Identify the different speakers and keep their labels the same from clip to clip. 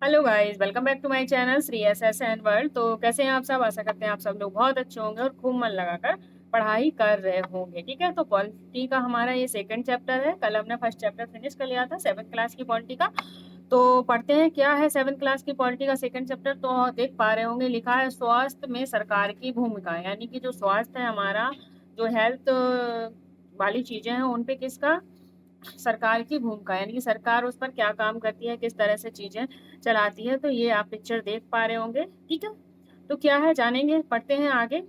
Speaker 1: Hello guys, welcome back to my channel Shri S S N world. तो कैसे हैं आप सब? आशा करते हैं आप सब लोग बहुत अच्छे होंगे और खूब मन लगाकर पढ़ाई कर रहे होंगे। ठीक है, तो पॉलिटी का हमारा ये सेकंड चैप्टर है। कल हमने फर्स्ट चैप्टर फिनिश कर लिया था, 7th क्लास की पॉलिटी का। तो पढ़ते हैं क्या है 7th क्लास की पॉलिटी का सेकंड चैप्टर। तो देख पा रहे होंगे, लिखा है स्वास्थ्य में सरकार की भूमिका, यानी कि जो स्वास्थ्य है हमारा, जो हेल्थ वाली चीजें हैं उन पे किसका, सरकार की भूमिका, यानी कि सरकार उस पर क्या काम करती है, किस तरह से चीजें चलाती है। तो ये आप पिक्चर देख पा रहे होंगे। ठीक है, तो क्या है जानेंगे, पढ़ते हैं आगे।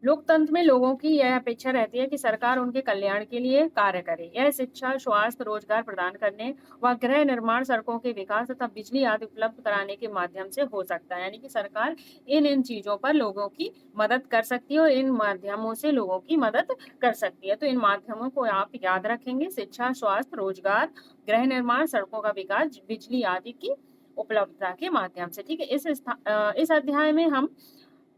Speaker 1: लोकतंत्र में लोगों की यह अपेक्षा रहती है कि सरकार उनके कल्याण के लिए कार्य करे। यह शिक्षा, स्वास्थ्य, रोजगार प्रदान करने व गृह निर्माण, सड़कों के विकास तथा बिजली आदि उपलब्ध कराने के माध्यम से हो सकता है। यानी कि सरकार इन इन चीजों पर लोगों की मदद कर सकती है और इन माध्यमों से लोगों की मदद कर सकती है। तो इन माध्यमों को आप याद रखेंगे: शिक्षा, स्वास्थ्य, रोजगार, गृह निर्माण, सड़कों का विकास, बिजली आदि की उपलब्धता के माध्यम से। ठीक है, इस अध्याय में हम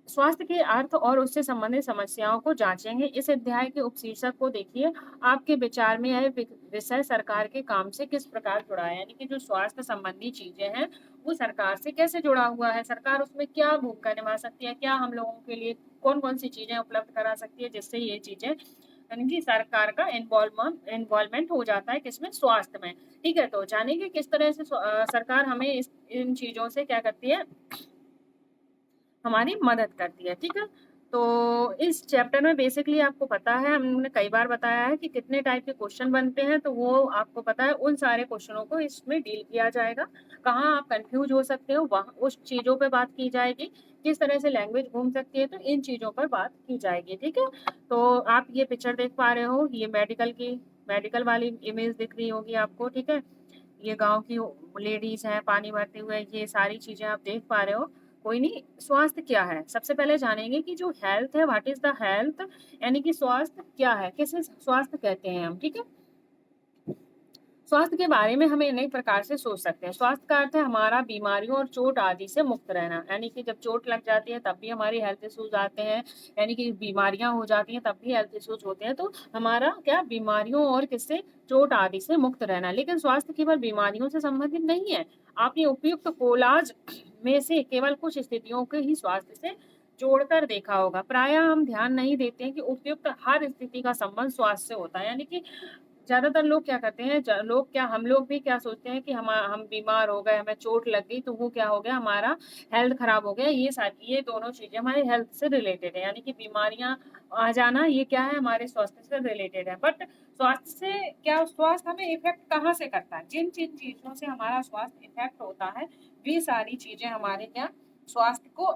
Speaker 1: स्वास्थ्य के अर्थ और उससे संबंधित समस्याओं को जांचेंगे। इस अध्याय के उपशीर्षक को देखिए: आपके विचार में यह विषय सरकार के काम से किस प्रकार जुड़ा है। यानी कि जो स्वास्थ्य संबंधी चीजें हैं वो सरकार से कैसे जुड़ा हुआ है, सरकार उसमें क्या भूमिका निभा सकती है, क्या हम लोगों के लिए कौन कौन सी चीजें उपलब्ध करा सकती है, जिससे ये चीजें, यानी कि सरकार का इन्वॉल्वमेंट हो जाता है किसमें, स्वास्थ्य में। ठीक है, तो जानेंगे किस तरह से सरकार हमें इन चीजों से क्या करती है, हमारी मदद करती है। ठीक है, तो इस चैप्टर में बेसिकली आपको पता है, हमने कई बार बताया है कि कितने टाइप के क्वेश्चन बनते हैं, तो वो आपको पता है। उन सारे क्वेश्चनों को इसमें डील किया जाएगा। कहाँ आप कंफ्यूज हो सकते हो, वहाँ उस चीजों पे बात की जाएगी। किस तरह से लैंग्वेज घूम सकती है, तो इन चीजों पर बात की जाएगी। ठीक है, तो आप ये पिक्चर देख पा रहे हो, ये मेडिकल वाली इमेज दिख रही होगी आपको। ठीक है, ये गांव की लेडीज हैं पानी भरते हुए, ये सारी चीजें आप देख पा रहे हो। कोई नहीं, स्वास्थ्य क्या है सबसे पहले जानेंगे कि जो हेल्थ है, व्हाट इज द हेल्थ, यानी कि स्वास्थ्य क्या है, किसे स्वास्थ्य कहते हैं हम। ठीक है, स्वास्थ्य के बारे में हमें अनेक प्रकार से सोच सकते हैं। स्वास्थ्य का अर्थ है हमारा बीमारियों और चोट आदि से मुक्त रहना, यानी कि जब चोट लग जाती है तब भी हमारी हेल्थ इश्यूज आते हैं, यानी कि बीमारियां हो जाती हैं तब भी हेल्थ इश्यूज होते हैं। तो हमारा क्या, बीमारियों और किससे, चोट आदि से मुक्त रहना। लेकिन स्वास्थ्य केवल बीमारियों से संबंधित नहीं है। आपने उपयुक्त कोलाज में से केवल कुछ स्थितियों के ही स्वास्थ्य से जोड़कर देखा होगा। प्रायः हम ध्यान नहीं देते हैं कि उपयुक्त हर स्थिति का संबंध स्वास्थ्य से होता है। यानी कि ज्यादातर लोग क्या करते हैं, लोग क्या, हम लोग भी क्या सोचते हैं कि हम बीमार हो गए, हमें चोट लग गई तो वो क्या हो गया, हमारा हेल्थ खराब हो गया। ये दोनों चीजें हमारे हेल्थ से रिलेटेड है, यानी कि बीमारियां आ जाना ये क्या है, हमारे स्वास्थ्य से रिलेटेड है। बट स्वास्थ्य से क्या, स्वास्थ्य हमें इफेक्ट कहाँ से करता है, जिन जिन चीजों से हमारा स्वास्थ्य इफेक्ट होता है वे सारी चीजें हमारे क्या, स्वास्थ्य को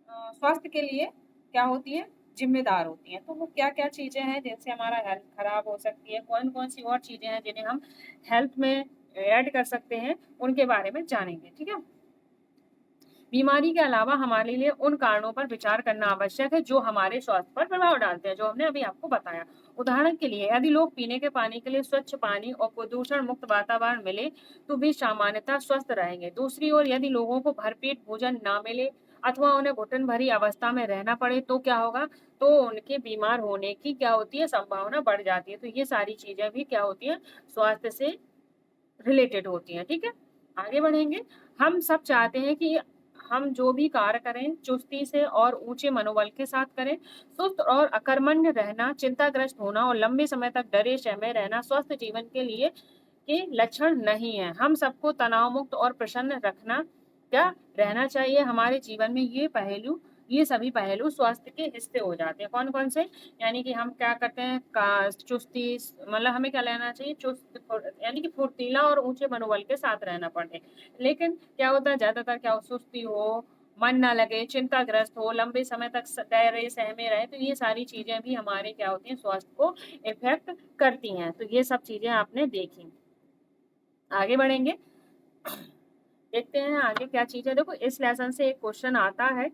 Speaker 1: स्वास्थ्य के लिए क्या होती है, जिम्मेदार होती हैं। तो वो क्या क्या चीजें हैं जिनसे हमारा हेल्थ खराब हो सकती है, कौन कौन सी और चीजें हैं जिन्हें हम हेल्थ में ऐड कर सकते हैं, उनके बारे में जानेंगे। ठीक है, बीमारी के अलावा हमारे लिए उन कारणों पर विचार करना आवश्यक है जो हमारे स्वास्थ्य पर प्रभाव डालते हैं, जो हमने अभी आपको बताया। उदाहरण के लिए, यदि लोग पीने के पानी के लिए स्वच्छ पानी और प्रदूषण मुक्त वातावरण मिले तो वे सामान्यतः स्वस्थ रहेंगे। दूसरी ओर, यदि लोगों को भरपेट भोजन ना मिले अथवा उन्हें घुटन भरी अवस्था में रहना पड़े तो क्या होगा, तो उनके बीमार होने की क्या होती है, संभावना बढ़ जाती है। तो ये सारी चीजें भी क्या होती हैं, स्वास्थ्य से रिलेटेड होती हैं। ठीक है, आगे बढ़ेंगे। हम सब चाहते हैं कि हम जो भी कार्य करें चुस्ती से और ऊंचे मनोबल के साथ करें। सुस्त और अकर्मण्य रहना, चिंताग्रस्त होना और लंबे समय तक डरे सहमे रहना स्वस्थ जीवन के लिए के लक्षण नहीं है। हम सबको तनाव मुक्त और प्रसन्न रखना क्या रहना चाहिए हमारे जीवन में। ये सभी पहलू स्वास्थ्य के हिस्से हो जाते हैं। कौन कौन से, यानी कि हम क्या करते हैं, चुस्ती, मतलब हमें क्या लेना चाहिए, चुस्त, यानी कि फुर्तीला और ऊंचे मनोबल के साथ रहना पड़े। लेकिन क्या होता है, ज्यादातर क्या हो, सुस्ती हो, मन ना लगे, चिंताग्रस्त हो, लंबे समय तक डरे सहमे रहे, तो ये सारी चीजें भी हमारे क्या होती हैं, स्वास्थ्य को इफेक्ट करती हैं। तो ये सब चीजें आपने देखी। आगे बढ़ेंगे, देखते हैं आगे क्या चीज है। देखो, इस लेसन से एक क्वेश्चन आता है,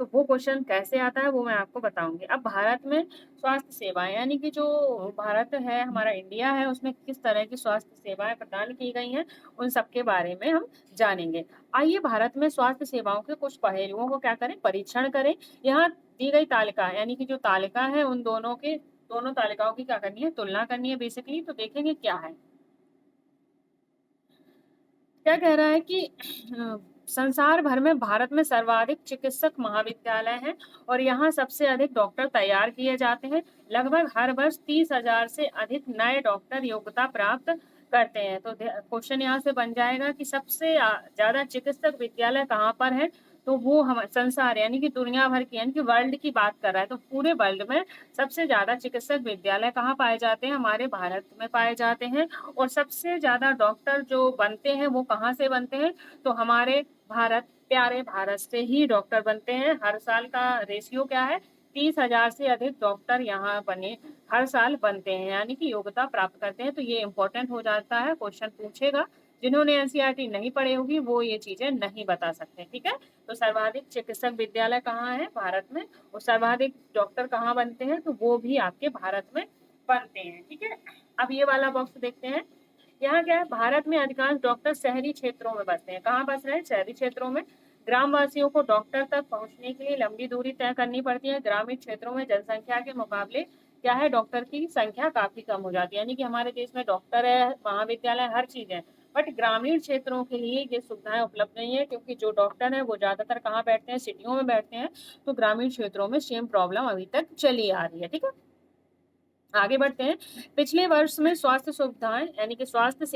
Speaker 1: तो वो क्वेश्चन कैसे आता है वो मैं आपको बताऊंगी। अब भारत में स्वास्थ्य सेवाएं, यानी कि जो भारत है, हमारा इंडिया है, उसमें किस तरह की स्वास्थ्य सेवाएं प्रदान की गई हैं, उन सब के बारे में हम जानेंगे। आइए भारत में स्वास्थ्य सेवाओं के कुछ पहलुओं को क्या करें, परीक्षण करें। यहाँ दी गई तालिका, यानी कि जो तालिका है उन दोनों तालिकाओं की क्या करनी है, तुलना करनी है बेसिकली। तो देखेंगे क्या है। क्या कह रहा है कि संसार भर में भारत में सर्वाधिक चिकित्सक महाविद्यालय हैं और यहाँ सबसे अधिक डॉक्टर तैयार किए जाते हैं। लगभग हर वर्ष 30,000 से अधिक नए डॉक्टर योग्यता प्राप्त करते हैं। तो क्वेश्चन यहाँ से बन जाएगा कि सबसे ज्यादा चिकित्सक विद्यालय कहाँ पर है, तो वो हम संसार यानी कि दुनिया भर की यानी कि वर्ल्ड की बात कर रहा है। तो पूरे वर्ल्ड में सबसे ज्यादा चिकित्सक विद्यालय कहाँ पाए जाते हैं, हमारे भारत में पाए जाते हैं। और सबसे ज्यादा डॉक्टर जो बनते हैं वो कहाँ से बनते हैं, तो हमारे भारत, प्यारे भारत से ही डॉक्टर बनते हैं। हर साल का रेशियो क्या है, 30,000 से अधिक डॉक्टर यहाँ बने हर साल बनते हैं, यानी कि योग्यता प्राप्त करते हैं। तो ये इंपॉर्टेंट हो जाता है, क्वेश्चन पूछेगा। जिन्होंने एनसीईआरटी नहीं पढ़ी होगी वो ये चीजें नहीं बता सकते। ठीक है, तो सर्वाधिक चिकित्सक विद्यालय कहाँ है, भारत में। और सर्वाधिक डॉक्टर कहाँ बनते हैं, तो वो भी आपके भारत में बनते हैं। ठीक है, अब ये वाला बॉक्स देखते हैं। यहाँ क्या है, भारत में अधिकांश डॉक्टर शहरी क्षेत्रों में बसते हैं। कहाँ बस रहे हैं, शहरी क्षेत्रों में। ग्रामवासियों को डॉक्टर तक पहुंचने के लिए लंबी दूरी तय करनी पड़ती है। ग्रामीण क्षेत्रों में जनसंख्या के मुकाबले क्या है, डॉक्टर की संख्या काफी कम हो जाती है। यानी कि हमारे देश में डॉक्टर है, महाविद्यालय, हर चीज है, बट ग्रामीण क्षेत्रों के लिए ये सुविधाएं उपलब्ध नहीं है, क्योंकि जो डॉक्टर है वो ज्यादातर कहाँ बैठते हैं, सिटियों में बैठते हैं। तो ग्रामीण क्षेत्रों में सेम प्रॉब्लम अभी तक चली आ रही है। ठीक है, आगे बढ़ते हैं। पिछले वर्ष में स्वास्थ्य सुविधाएं यानी कि स्वास्थ्य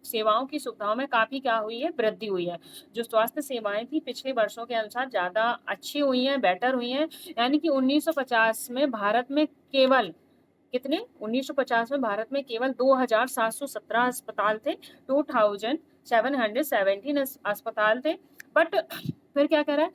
Speaker 1: सेवाओं की सुविधाओं में काफी क्या हुई है, वृद्धि हुई है। जो स्वास्थ्य सेवाएं थी पिछले वर्षों के अनुसार ज्यादा अच्छी हुई हैं, बेटर हुई हैं। यानी कि 1950 में भारत में केवल कितने, 1950 में भारत में केवल 2,717 अस्पताल थे, 2,717 अस्पताल थे। बट फिर क्या कह रहा है,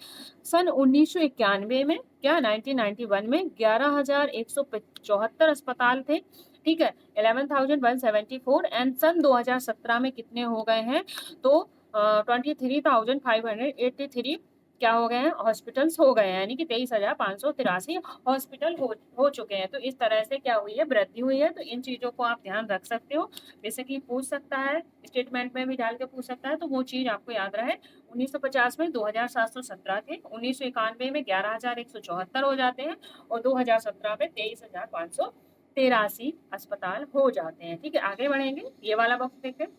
Speaker 1: सन 1991 में क्या, 1991 में 11,174 अस्पताल थे। ठीक है, 11,174। एंड सन 2017 में कितने हो गए हैं, तो 23,583 क्या हो गए हैं, हॉस्पिटल्स हो गए हैं। यानी कि 23,583 हॉस्पिटल हो चुके हैं। तो इस तरह से क्या हुई है, वृद्धि हुई है। तो इन चीजों को आप ध्यान रख सकते हो, जैसे कि पूछ सकता है, स्टेटमेंट में भी डाल के पूछ सकता है, तो वो चीज आपको याद रहे। 1950 में 2,717 थे, 1991 में 11,174 हो जाते हैं, और 2017 में 23,583 अस्पताल हो जाते हैं। ठीक है, आगे बढ़ेंगे, ये वाला बॉक्स देखते हैं।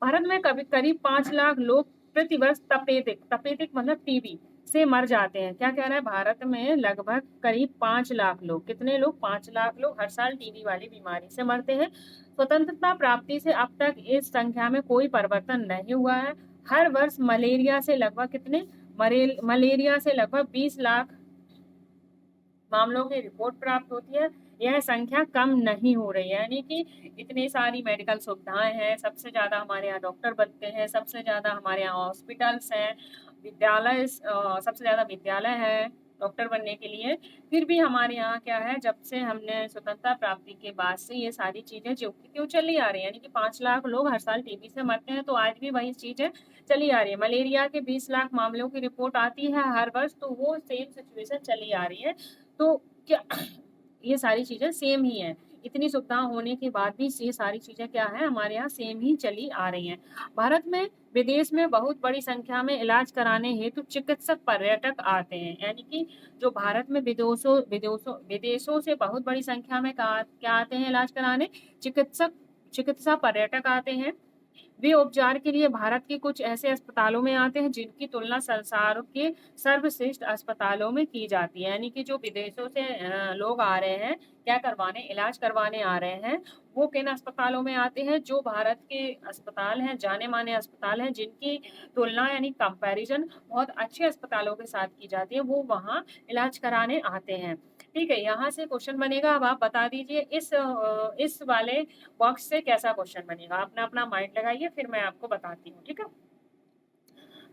Speaker 1: भारत में करीब 5 लाख लोग प्रतिवर्ष तपेदिक मतलब टीबी से मर जाते हैं। क्या कह रहा है, भारत में लगभग करीब 5 लाख लोग, कितने लोग, 5 लाख लोग हर साल टीबी वाली बीमारी से मरते हैं। स्वतंत्रता प्राप्ति से अब तक इस संख्या में कोई परिवर्तन नहीं हुआ है। हर वर्ष मलेरिया से लगभग कितने, मलेरिया से लगभग 20 लाख मामलों की रिपोर्ट प्राप्त होती है। यह संख्या कम नहीं हो रही है। यानी कि इतनी सारी मेडिकल सुविधाएं हैं, सबसे ज्यादा हमारे यहाँ डॉक्टर बनते हैं, सबसे ज्यादा हमारे यहाँ हॉस्पिटल्स हैं, विद्यालय सबसे ज्यादा विद्यालय है डॉक्टर बनने के लिए। फिर भी हमारे यहाँ क्या है, जब से हमने स्वतंत्रता प्राप्ति के बाद से ये सारी चीजें जो क्यों चली आ रही है, यानी कि 5 लाख लोग हर साल टीबी से मरते हैं, तो आज भी वही चीजें चली आ रही है। मलेरिया के 20 लाख मामलों की रिपोर्ट आती है हर वर्ष, तो वो सेम सिचुएशन चली आ रही है। तो क्या ये सारी चीजें सेम ही हैं, इतनी सुविधा होने के बाद भी ये सारी चीजें क्या है, हमारे यहाँ सेम ही चली आ रही हैं। भारत में विदेश में बहुत बड़ी संख्या में इलाज कराने हेतु चिकित्सक पर्यटक आते हैं। यानी कि जो भारत में विदेशों से बहुत बड़ी संख्या में क्या आते हैं इलाज कराने, चिकित्सा पर्यटक आते हैं। वे उपचार के लिए भारत के कुछ ऐसे अस्पतालों में आते हैं जिनकी तुलना संसार के सर्वश्रेष्ठ अस्पतालों में की जाती है। यानी कि जो विदेशों से लोग आ रहे हैं, क्या करवाने, इलाज करवाने आ रहे हैं, वो किन अस्पतालों में आते हैं, जो भारत के अस्पताल हैं, जाने माने अस्पताल हैं, जिनकी तुलना यानी कंपैरिजन बहुत अच्छे अस्पतालों के साथ की जाती है, वो वहाँ इलाज कराने आते हैं। ठीक है, यहाँ से क्वेश्चन बनेगा। अब आप बता दीजिए इस वाले बॉक्स से कैसा क्वेश्चन बनेगा, अपना अपना माइंड लगाइए, फिर मैं आपको बताती हूँ। ठीक है,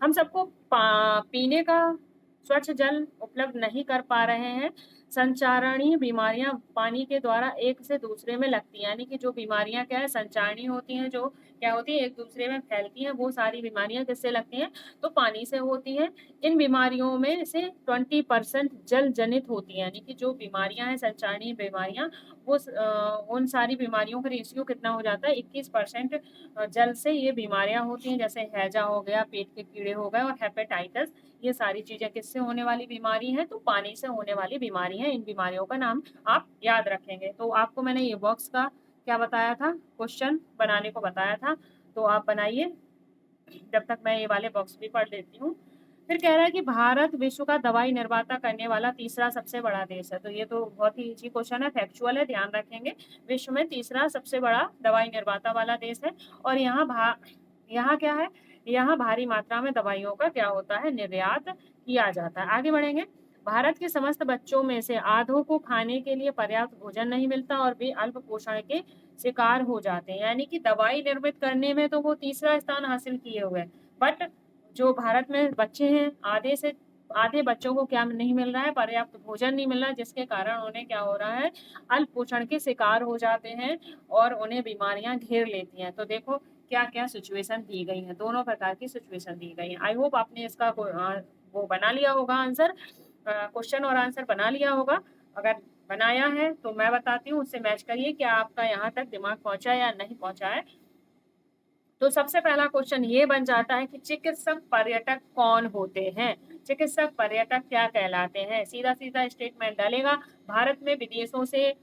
Speaker 1: हम सबको पीने का स्वच्छ जल उपलब्ध नहीं कर पा रहे हैं। संचारणीय बीमारियां पानी के द्वारा एक से दूसरे में लगती हैं। यानी कि जो बीमारियां क्या है, संचारणीय होती हैं, जो क्या होती है, एक दूसरे में फैलती हैं। वो सारी बीमारियां किससे लगती हैं, तो पानी से होती हैं। इन बीमारियों में से 20% जल जनित होती है। यानी कि जो बीमारियां हैं, संचारणीय बीमारियां, वो उन सारी बीमारियों का रेशियो कितना हो जाता है, 21% जल से ये बीमारियां होती हैं। जैसे हैजा हो गया, पेट के कीड़े हो गए, और हेपेटाइटिस, ये सारी चीजें किससे होने वाली बीमारी है, तो पानी से होने वाली बीमारी है। इन बीमारियों का नाम आप याद रखेंगे। तो आपको मैंने ये बॉक्स का क्या बताया था, क्वेश्चन बनाने को बताया था, तो आप बनाइए। जब तक मैं ये वाले बॉक्स भी पढ़ लेती हूँ। फिर कह रहा है कि भारत विश्व का दवाई निर्माता करने वाला तीसरा सबसे बड़ा देश है। तो ये तो बहुत ही इजी क्वेश्चन है, फैक्चुअल है, ध्यान रखेंगे। विश्व में तीसरा सबसे बड़ा दवाई निर्माता वाला देश है। और यहाँ क्या है, यहाँ भारी मात्रा में दवाइयों का क्या होता है, निर्यात किया जाता है। आगे बढ़ेंगे। भारत के समस्त बच्चों में से आधों को खाने के लिए पर्याप्त भोजन नहीं मिलता और वे अल्प पोषण के शिकार हो जाते हैं। यानी कि दवाई निर्मित करने में तो वो तीसरा स्थान हासिल किए हुए हैं, बट जो भारत में बच्चे हैं, आधे बच्चों को क्या नहीं मिल रहा है, पर्याप्त भोजन नहीं मिल रहा है, जिसके कारण उन्हें क्या हो रहा है, अल्प पोषण के शिकार हो जाते हैं और उन्हें बीमारियां घेर लेती हैं। तो देखो क्या क्या सिचुएशन दी गई है, दोनों प्रकार की सिचुएशन दी गई है। आई होप आपने इसका वो बना लिया होगा, आंसर, क्वेश्चन और आंसर बना लिया होगा। अगर बनाया है तो मैं बताती हूँ, उससे मैच करिए क्या आपका यहाँ तक दिमाग पहुंचा या नहीं पहुंचा है। तो सबसे पहला क्वेश्चन ये बन जाता है कि चिकित्सक पर्यटक कौन होते हैं, चिकित्सक पर्यटक क्या कहलाते हैं। सीधा सीधा स्टेटमेंट डालेगा, भारत में विदेशों से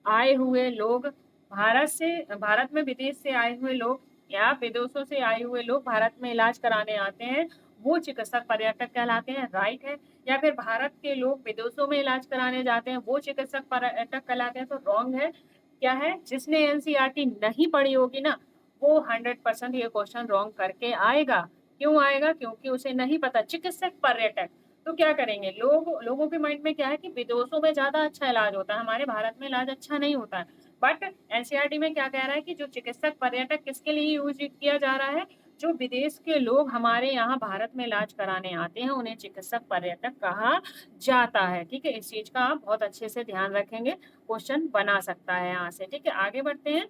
Speaker 1: आए हुए लोग, भारत में विदेश से आए हुए लोग या विदेशों से आए हुए लोग भारत में इलाज कराने आते हैं, वो चिकित्सक पर्यटक कहलाते हैं, राइट है। या फिर भारत के लोग विदेशों में इलाज कराने जाते हैं, वो चिकित्सक पर्यटक कहलाते हैं, तो रॉन्ग है। क्या है, जिसने एनसीईआरटी नहीं पढ़ी होगी ना, वो 100% ये क्वेश्चन रॉन्ग करके आएगा। क्यों आएगा, क्योंकि उसे नहीं पता चिकित्सक पर्यटक। तो क्या करेंगे, लोगों के माइंड में क्या है कि विदेशों में ज्यादा अच्छा इलाज होता है, हमारे भारत में इलाज अच्छा नहीं होता है। बट एनसीईआरटी में क्या कह रहा है कि जो चिकित्सक पर्यटक किसके लिए यूज किया जा रहा है, जो विदेश के लोग हमारे यहाँ भारत में इलाज कराने आते हैं, उन्हें चिकित्सक पर्यटक कहा जाता है। ठीक है, इस चीज का आप बहुत अच्छे से ध्यान रखेंगे, क्वेश्चन बना सकता है यहाँ से। ठीक है, आगे बढ़ते हैं।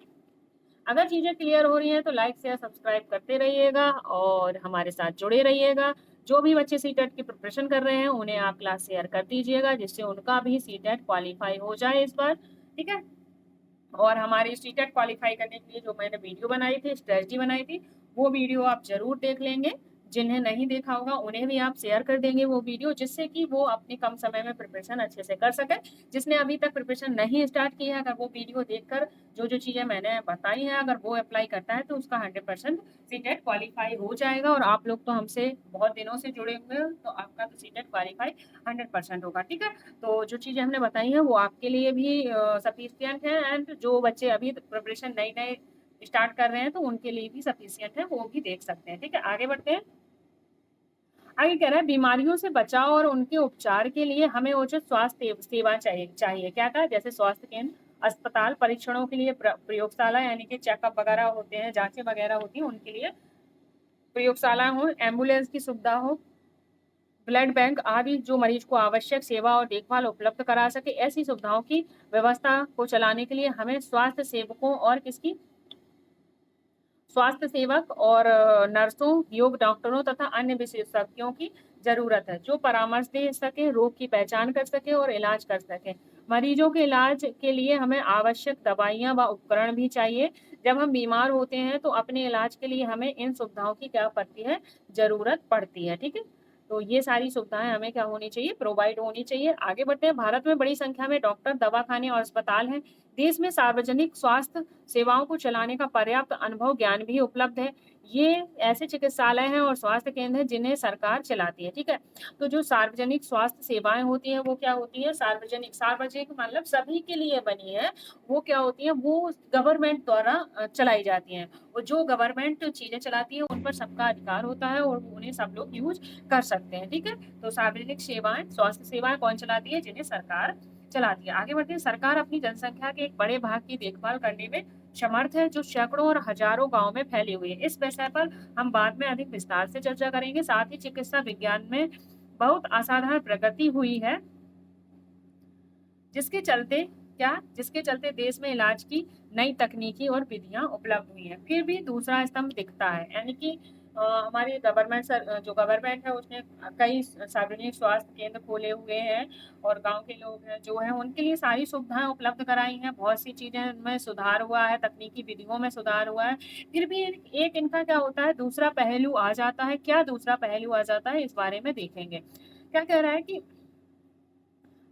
Speaker 1: अगर चीजें क्लियर हो रही हैं तो लाइक शेयर सब्सक्राइब करते रहिएगा और हमारे साथ जुड़े रहिएगा। जो भी बच्चे सीटेट की प्रिपरेशन कर रहे हैं उन्हें आप क्लास शेयर कर दीजिएगा, जिससे उनका भी सीटेट क्वालिफाई हो जाए इस बार। ठीक है, और हमारी सीटेट क्वालिफाई करने के लिए जो मैंने वीडियो बनाई थी, स्ट्रेटजी बनाई थी, वो वीडियो आप जरूर देख लेंगे। जिन्हें नहीं देखा होगा उन्हें भी आप शेयर कर देंगे वो वीडियो, जिससे कि वो अपने कम समय में प्रिपरेशन अच्छे से कर सके। जिसने अभी तक प्रिपरेशन नहीं स्टार्ट की है, अगर वो वीडियो देखकर जो जो चीजें मैंने बताई हैं अगर वो अप्लाई करता है तो उसका 100% सीटेट क्वालिफाई हो जाएगा। और आप लोग तो हमसे बहुत दिनों से जुड़े हुए हो, तो आपका तो सीटेट क्वालिफाई 100% होगा। ठीक है, तो जो चीजें हमने बताई हैं वो आपके लिए भी सफिशियंट है, एंड जो बच्चे अभी प्रिपरेशन नई नए स्टार्ट कर रहे हैं तो उनके लिए भी सफिशियंट है, वो भी देख सकते हैं। ठीक है, आगे बढ़ते हैं। आगे कह रहा है, बीमारियों से बचाव और उनके उपचार के लिए हमें उचित स्वास्थ्य सेवा चाहिए। क्या कहा, जैसे स्वास्थ्य केंद्र, अस्पताल, परीक्षणों के लिए प्रयोगशाला, यानी कि चेकअप वगैरह होते हैं, जांचें वगैरह होती हैं, उनके लिए प्रयोगशाला हो, एम्बुलेंस की सुविधा हो, ब्लड बैंक आदि, जो मरीज को आवश्यक सेवा और देखभाल उपलब्ध करा सके, ऐसी सुविधाओं की व्यवस्था को चलाने के लिए हमें स्वास्थ्य सेवकों और स्वास्थ्य सेवक और नर्सों, योग डॉक्टरों तथा अन्य विशेषज्ञों की जरूरत है, जो परामर्श दे सके, रोग की पहचान कर सके और इलाज कर सके। मरीजों के इलाज के लिए हमें आवश्यक दवाइयां व उपकरण भी चाहिए। जब हम बीमार होते हैं तो अपने इलाज के लिए हमें इन सुविधाओं की क्या पड़ती है, जरूरत पड़ती है। ठीक है, तो ये सारी सुविधाएं हमें क्या होनी चाहिए, प्रोवाइड होनी चाहिए। आगे बढ़ते हैं। भारत में बड़ी संख्या में डॉक्टर, दवाखाने और अस्पताल हैं। देश में सार्वजनिक स्वास्थ्य सेवाओं को चलाने का पर्याप्त अनुभव ज्ञान भी उपलब्ध है। ये ऐसे चिकित्सालय हैं और स्वास्थ्य केंद्र हैं जिन्हें सरकार चलाती है। ठीक है, तो जो सार्वजनिक स्वास्थ्य सेवाएं होती हैं वो क्या होती है, सार्वजनिक मतलब सभी के लिए बनी है। वो क्या होती है, वो गवर्नमेंट द्वारा चलाई जाती हैं। और जो गवर्नमेंट चीजें चलाती है उन पर सबका अधिकार होता है और उन्हें सब लोग यूज कर सकते हैं। ठीक है, तो सार्वजनिक सेवाएं, स्वास्थ्य सेवाएं कौन चलाती है, जिन्हें सरकार चलाती है। आगे बढ़ते हैं। सरकार अपनी जनसंख्या के एक बड़े भाग की देखभाल करने में समर्थ है, जो सैकड़ों और हजारों गांव में फैली हुई है। इस विषय पर हम बाद में अधिक विस्तार से चर्चा करेंगे। साथ ही चिकित्सा विज्ञान में बहुत असाधारण प्रगति हुई है, जिसके चलते देश में इलाज की नई तकनीकी और विधियां उपलब्ध हुई हैं। फिर भी दूसरा स्तंभ दिखता है, यानी कि हमारी जो गवर्नमेंट है उसने कई सार्वजनिक स्वास्थ्य केंद्र खोले हुए हैं और गांव के लोग हैं जो हैं उनके लिए सारी सुविधाएं उपलब्ध कराई हैं। बहुत सी चीजें में सुधार हुआ है, तकनीकी विधियों में सुधार हुआ है। फिर भी एक इनका क्या होता है, दूसरा पहलू आ जाता है। क्या दूसरा पहलू आ जाता है, इस बारे में देखेंगे। क्या कह रहा है कि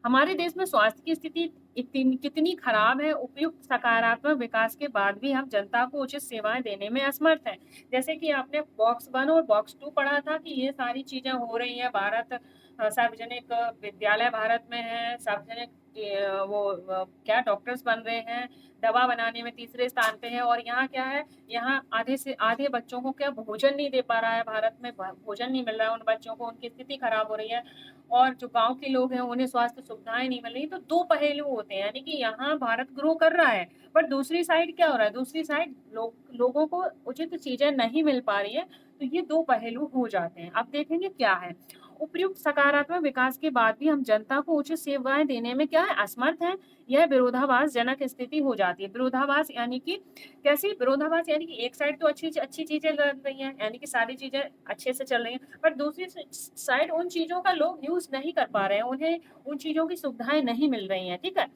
Speaker 1: हमारे देश में स्वास्थ्य की स्थिति इतनी कितनी खराब है। उपयुक्त सकारात्मक विकास के बाद भी हम जनता को उचित सेवाएं देने में असमर्थ हैं। जैसे कि आपने बॉक्स 1 और बॉक्स 2 पढ़ा था कि ये सारी चीजें हो रही हैं। भारत सार्वजनिक विद्यालय भारत में है, सार्वजनिक क्या डॉक्टर्स बन रहे हैं, दवा बनाने में तीसरे स्थान पे है। और यहाँ क्या है, यहाँ आधे से आधे बच्चों को क्या भोजन नहीं दे पा रहा है, भारत में भोजन नहीं मिल रहा है उन बच्चों को, उनकी स्थिति खराब हो रही है। और जो गांव के लोग हैं उन्हें स्वास्थ्य सुविधाएं नहीं मिल रही। तो दो पहलू होते हैं, यानी कि यहाँ भारत ग्रो कर रहा है, पर दूसरी साइड क्या हो रहा है, दूसरी साइड लोगों को उचित चीजें नहीं मिल पा रही है। तो ये दो पहलू हो जाते हैं। अब देखेंगे क्या है, उपयुक्त सकारात्मक विकास के बाद भी हम जनता को उचित सेवाएं देने में क्या है, असमर्थ हैं। यह विरोधाभास जनक स्थिति हो जाती है। विरोधाभास यानी कि कैसी विरोधाभास, यानी कि एक साइड तो अच्छी अच्छी चीजें लग रही हैं, यानी कि सारी चीजें अच्छे से चल रही हैं, पर दूसरी साइड उन चीजों का लोग यूज नहीं कर पा रहे हैं, उन्हें उन चीजों की सुविधाएं नहीं मिल रही हैं। ठीक है,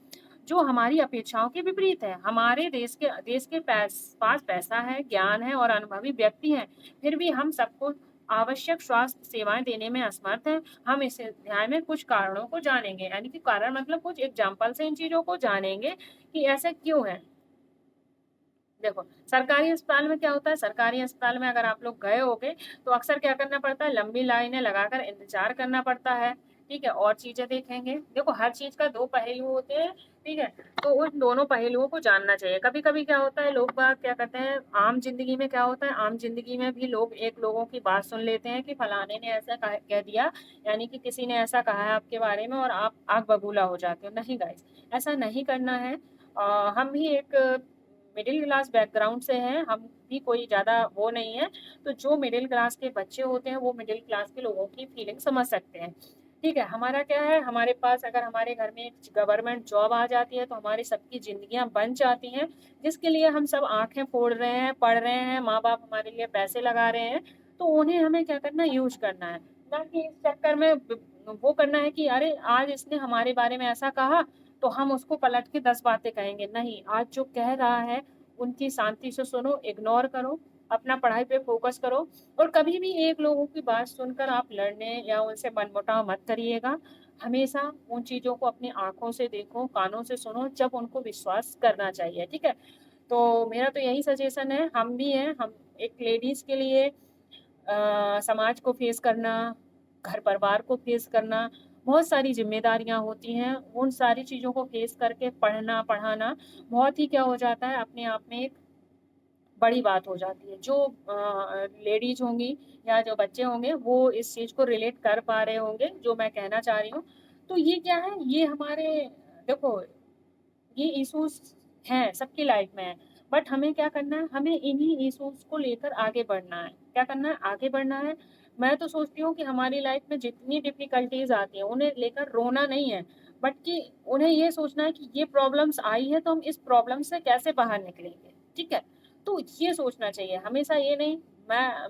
Speaker 1: जो हमारी अपेक्षाओं के विपरीत है। हमारे देश के पास पैसा है, ज्ञान है और अनुभवी व्यक्ति हैं, फिर भी हम सबको आवश्यक स्वास्थ्य सेवाएं देने में असमर्थ हैं। हम इस अध्याय में कुछ कारणों को जानेंगे, यानी कि कारण मतलब कुछ एग्जाम्पल से इन चीजों को जानेंगे कि ऐसा क्यों है। देखो, सरकारी अस्पताल में क्या होता है, सरकारी अस्पताल में अगर आप लोग गए होगे तो अक्सर क्या करना पड़ता है, लंबी लाइनें लगाकर इंतजार करना पड़ता है। ठीक है, और चीजें देखेंगे। देखो, हर चीज का दो पहलू होते हैं। ठीक है, तो उन दोनों पहलुओं को जानना चाहिए। कभी कभी क्या होता है, लोग बाग क्या करते हैं, आम जिंदगी में क्या होता है, आम जिंदगी में भी लोग एक लोगों की बात सुन लेते हैं कि फलाने ने ऐसा कह दिया, यानी कि किसी ने ऐसा कहा है आपके बारे में, और आप आग बबूला हो जाते हो। नहीं गाइस, ऐसा नहीं करना है। हम भी एक मिडिल क्लास बैकग्राउंड से हैं, हम भी कोई ज़्यादा वो नहीं है। तो जो मिडिल क्लास के बच्चे होते हैं वो मिडिल क्लास के लोगों की फीलिंग समझ सकते हैं। ठीक है, हमारा क्या है, हमारे पास अगर हमारे घर में एक गवर्नमेंट जॉब आ जाती है तो हमारी सबकी जिंदगियां बन जाती हैं, जिसके लिए हम सब आंखें फोड़ रहे हैं, पढ़ रहे हैं, माँ बाप हमारे लिए पैसे लगा रहे हैं। तो उन्हें हमें क्या करना है, यूज करना है, ना कि इस चक्कर में वो करना है कि अरे आज इसने हमारे बारे में ऐसा कहा तो हम उसको पलट के 10 बातें कहेंगे। नहीं, आज जो कह रहा है उनकी शांति से सुनो, इग्नोर करो, अपना पढ़ाई पे फोकस करो। और कभी भी एक लोगों की बात सुनकर आप लड़ने या उनसे मनमुटाव मत करिएगा। हमेशा उन चीजों को अपनी आंखों से देखो, कानों से सुनो, जब उनको विश्वास करना चाहिए। ठीक है, तो मेरा तो यही सजेशन है। हम भी हैं, हम एक लेडीज के लिए समाज को फेस करना, घर परिवार को फेस करना, बहुत सारी जिम्मेदारियां होती हैं। उन सारी चीज़ों को फेस करके पढ़ना पढ़ाना बहुत ही क्या हो जाता है, अपने आप में एक बड़ी बात हो जाती है। जो लेडीज होंगी या जो बच्चे होंगे वो इस चीज़ को रिलेट कर पा रहे होंगे जो मैं कहना चाह रही हूँ। तो ये क्या है, ये हमारे, देखो, ये इश्यूज हैं, सबकी लाइफ में है। बट हमें क्या करना है, हमें इन्हीं इश्यूज को लेकर आगे बढ़ना है। क्या करना है, आगे बढ़ना है। मैं तो सोचती हूँ कि हमारी लाइफ में जितनी डिफिकल्टीज आती हैं उन्हें लेकर रोना नहीं है, बट कि उन्हें ये सोचना है कि ये प्रॉब्लम्स आई है तो हम इस प्रॉब्लम से कैसे बाहर निकलेंगे। ठीक है, तो ये सोचना चाहिए हमेशा, ये नहीं। मैं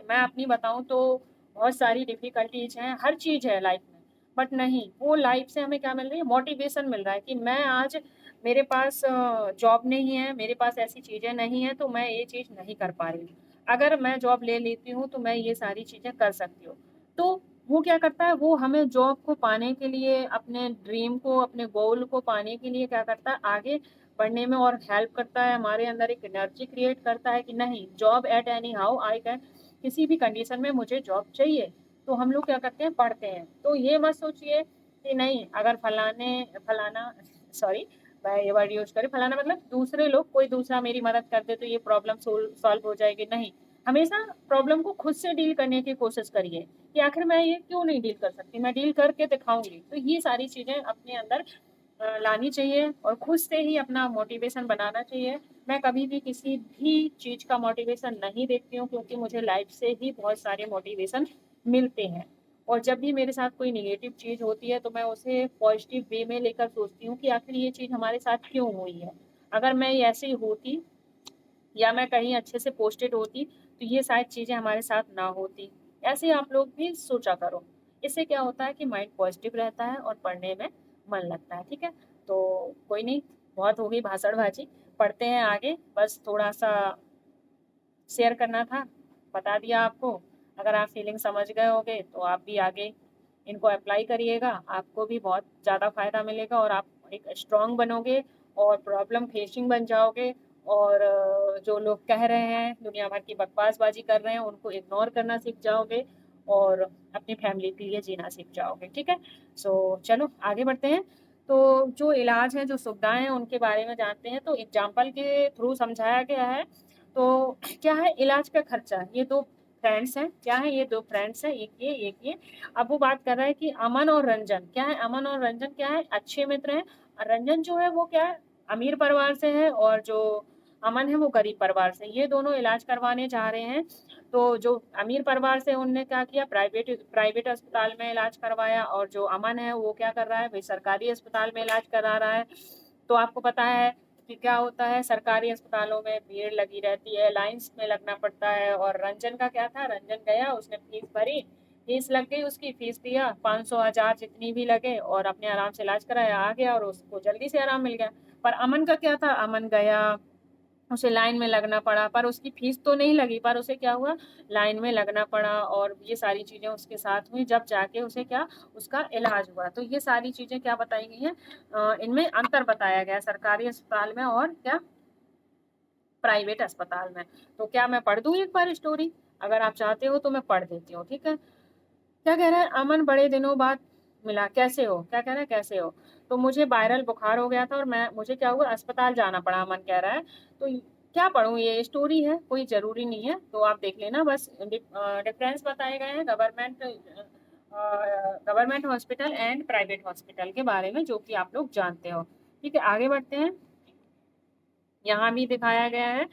Speaker 1: मैं अपनी बताऊं तो बहुत सारी डिफिकल्टीज हैं, हर चीज है लाइफ में, बट नहीं, वो लाइफ से हमें क्या मिल रही है, मोटिवेशन मिल रहा है कि मैं आज, मेरे पास जॉब नहीं है, मेरे पास ऐसी चीज़ें नहीं है तो मैं ये चीज़ नहीं कर पा रही हूँ। अगर मैं जॉब ले लेती हूँ तो मैं ये सारी चीज़ें कर सकती हूँ। तो वो क्या करता है, वो हमें जॉब को पाने के लिए, अपने ड्रीम को, अपने गोल को पाने के लिए क्या करता है, आगे बढ़ने में और हेल्प करता है। हमारे अंदर एक एनर्जी क्रिएट करता है कि नहीं, job at any how I can, किसी भी कंडीशन में मुझे जॉब चाहिए। तो हम लोग क्या करते हैं, पढ़ते हैं। तो ये मत सोचिए कि नहीं, अगर फलाना सॉरी, मैं ये वर्ड यूज करी, फलाना मतलब दूसरे लोग, कोई दूसरा मेरी मदद कर दे तो ये प्रॉब्लम सॉल्व हो जाएगी। नहीं, हमेशा प्रॉब्लम को खुद से डील करने की कोशिश करिए कि आखिर मैं ये क्यों नहीं डील कर सकती, मैं डील करके दिखाऊंगी। तो ये सारी चीजें अपने अंदर लानी चाहिए और खुद से ही अपना मोटिवेशन बनाना चाहिए। मैं कभी भी किसी भी चीज का मोटिवेशन नहीं देखती हूँ, क्योंकि मुझे लाइफ से ही बहुत सारे मोटिवेशन मिलते हैं। और जब भी मेरे साथ कोई नेगेटिव चीज होती है तो मैं उसे पॉजिटिव वे में लेकर सोचती हूँ कि आखिर ये चीज हमारे साथ क्यों हुई है। अगर मैं ऐसे ही होती या मैं कहीं अच्छे से पोस्टेड होती तो ये शायद चीजें हमारे साथ ना होती। ऐसे आप लोग भी सोचा करो। इससे क्या होता है कि माइंड पॉजिटिव रहता है और पढ़ने में मन लगता है। ठीक है, तो कोई नहीं, बहुत होगी भाषणबाजी, पढ़ते हैं आगे। बस थोड़ा सा शेयर करना था, बता दिया आपको। अगर आप फीलिंग समझ गए होगे तो आप भी आगे इनको अप्लाई करिएगा, आपको भी बहुत ज़्यादा फायदा मिलेगा और आप एक स्ट्रॉन्ग बनोगे और प्रॉब्लम फेसिंग बन जाओगे, और जो लोग कह रहे हैं, दुनिया भर की बकवासबाजी कर रहे हैं, उनको इग्नोर करना सीख जाओगे और अपनी फैमिली के लिए जीना सीख जाओगे। ठीक है? चलो आगे बढ़ते हैं। तो जो इलाज है, जो सुविधाएं हैं, उनके बारे में जानते हैं। तो एग्जाम्पल के थ्रू समझाया गया है। तो क्या है इलाज का खर्चा? ये दो फ्रेंड्स हैं। क्या है? ये दो फ्रेंड्स हैं, एक ये। अब वो बात कर रहा है कि अमन और रंजन क्या है। अमन और रंजन क्या है? अच्छे मित्र हैं। रंजन जो है वो क्या है, अमीर परिवार से है, और जो अमन है वो गरीब परिवार से। ये दोनों इलाज करवाने जा रहे हैं। तो जो अमीर परिवार से, उनने क्या किया, प्राइवेट प्राइवेट अस्पताल में इलाज करवाया, और जो अमन है वो क्या कर रहा है भाई, सरकारी अस्पताल में इलाज करा रहा है। तो आपको पता है कि क्या होता है, सरकारी अस्पतालों में भीड़ लगी रहती है, लाइंस में लगना पड़ता है। और रंजन का क्या था, रंजन गया, उसने फीस भरी, फीस लग गई, उसकी फीस दिया 500 1000 जितनी भी लगे, और अपने आराम से इलाज कराया, आ गया, और उसको जल्दी से आराम मिल गया। पर अमन का क्या था, अमन गया, उसे लाइन में लगना पड़ा, पर उसकी फीस तो नहीं लगी, पर उसे क्या हुआ, लाइन में लगना पड़ा, और ये सारी चीजें उसके साथ हुई, जब जाके उसे क्या, उसका इलाज हुआ। तो ये सारी चीजें क्या बताई गई हैं, इनमें अंतर बताया गया है सरकारी अस्पताल में और क्या, प्राइवेट अस्पताल में। तो क्या मैं पढ़ दूं एक बार स्टोरी? अगर आप चाहते हो तो मैं पढ़ देती हूँ। ठीक है? क्या कह रहा है, अमन बड़े दिनों बाद मिला, कैसे हो? क्या कह रहा है, कैसे हो? तो मुझे वायरल बुखार हो गया था, और मुझे क्या हुआ, अस्पताल जाना पड़ा, अमन कह रहा है। तो क्या पढ़ूं, ये स्टोरी है, कोई जरूरी नहीं है, तो आप देख लेना। बस डिफरेंस बताए गए हैं government hospital and private hospital के बारे में, जो कि आप लोग जानते हो। ठीक है, आगे बढ़ते हैं। यहाँ भी दिखाया गया है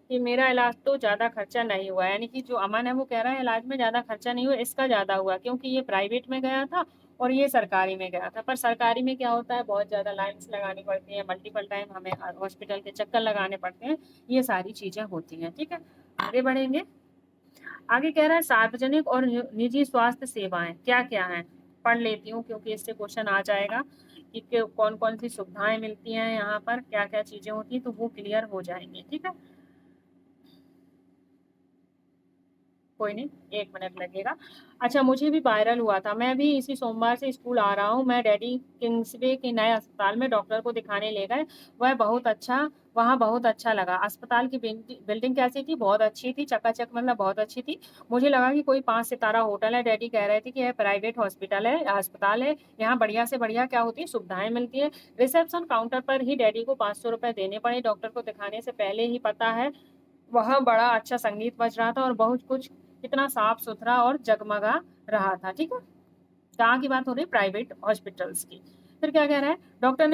Speaker 1: कि मेरा इलाज तो ज़्यादा खर्चा नहीं हुआ, यानी कि जो अमन है वो कह रहा है इलाज में ज़्यादा खर्चा नहीं हुआ, इसका ज़्यादा हुआ, क्योंकि ये प्राइवेट में गया था और ये सरकारी में गया था। पर सरकारी में क्या होता है, बहुत ज़्यादा लाइन्स लगानी पड़ती है, मल्टीपल टाइम हमें हॉस्पिटल के चक्कर लगाने पड़ते हैं, ये सारी चीज़ें होती हैं। ठीक है, आगे बढ़ेंगे। आगे कह रहा है सार्वजनिक और निजी स्वास्थ्य सेवाएं क्या क्या हैं। पढ़ लेती हूँ क्योंकि इससे क्वेश्चन आ जाएगा कि कौन कौन सी सुविधाएं मिलती हैं यहाँ पर, क्या क्या चीजें होती हैं, तो वो क्लियर हो जाएंगे। ठीक है, कोई नहीं, 1 मिनट लगेगा। अच्छा, मुझे भी वायरल हुआ था, मैं भी इसी सोमवार से स्कूल आ रहा हूँ। मैं डैडी किंग्सवे के नए अस्पताल में डॉक्टर को दिखाने ले गए। वह बहुत अच्छा वहाँ बहुत अच्छा लगा। अस्पताल की बिल्डिंग कैसी थी, बहुत अच्छी थी, चकाचक, मतलब बहुत अच्छी थी। मुझे लगा कि कोई 5 सितारा होटल है। डैडी कह रहे थे कि यह प्राइवेट हॉस्पिटल है, अस्पताल है, यहाँ बढ़िया से बढ़िया क्या होती है, सुविधाएं मिलती है। रिसेप्शन काउंटर पर ही डैडी को 500 रुपए देने पड़े। डॉक्टर को दिखाने से पहले ही पता है, वहाँ बड़ा अच्छा संगीत बज रहा था, और बहुत कुछ कितना साफ सुथरा और जगमगा रहा था। ठीक है, कहाँ की बात हो रही है, प्राइवेट हॉस्पिटल्स की। फिर क्या कह रहा है, डॉक्टर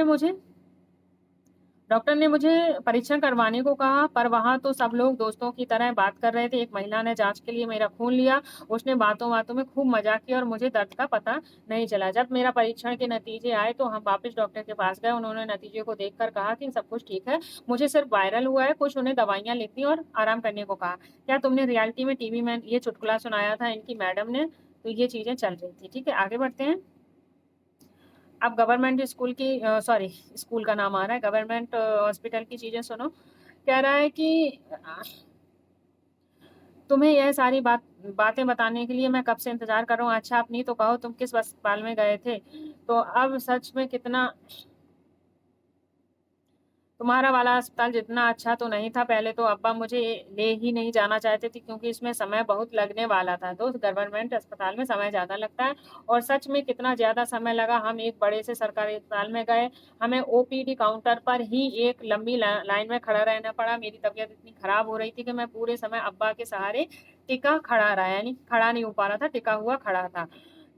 Speaker 1: ने मुझे परीक्षण करवाने को कहा, पर वहां तो सब लोग दोस्तों की तरह बात कर रहे थे। एक महिला ने जांच के लिए मेरा खून लिया, उसने बातों बातों में खूब मजाक किया, और मुझे दर्द का पता नहीं चला। जब मेरा परीक्षण के नतीजे आए तो हम वापस डॉक्टर के पास गए। उन्होंने नतीजे को देखकर कहा कि सब कुछ ठीक है, मुझे सिर्फ वायरल हुआ है। कुछ उन्हें दवाइयां लिख दी और आराम करने को कहा। क्या तुमने रियलिटी में, टीवी में ये चुटकुला सुनाया था इनकी मैडम ने? तो ये चीजें चल रही थी। ठीक है, आगे बढ़ते हैं। अब गवर्नमेंट स्कूल की, सॉरी, स्कूल का नाम आ रहा है, गवर्नमेंट हॉस्पिटल की चीजें सुनो। कह रहा है कि तुम्हें यह सारी बातें बताने के लिए मैं कब से इंतजार कर रहा हूँ। अच्छा, अपनी तो कहो, तुम किस अस्पताल में गए थे? तो अब सच में कितना, तुम्हारा वाला अस्पताल जितना अच्छा तो नहीं था। पहले तो अब्बा मुझे ले ही नहीं जाना चाहते थे, क्योंकि इसमें समय बहुत लगने वाला था। तो गवर्नमेंट अस्पताल में समय ज़्यादा लगता है, और सच में कितना ज़्यादा समय लगा। हम एक बड़े से सरकारी अस्पताल में गए, हमें ओपीडी काउंटर पर ही एक लंबी लाइन में खड़ा रहना पड़ा। मेरी तबीयत इतनी खराब हो रही थी कि मैं पूरे समय अब्बा के सहारे टिका खड़ा रहा, यानी खड़ा नहीं हो पा रहा था, टिका हुआ खड़ा था।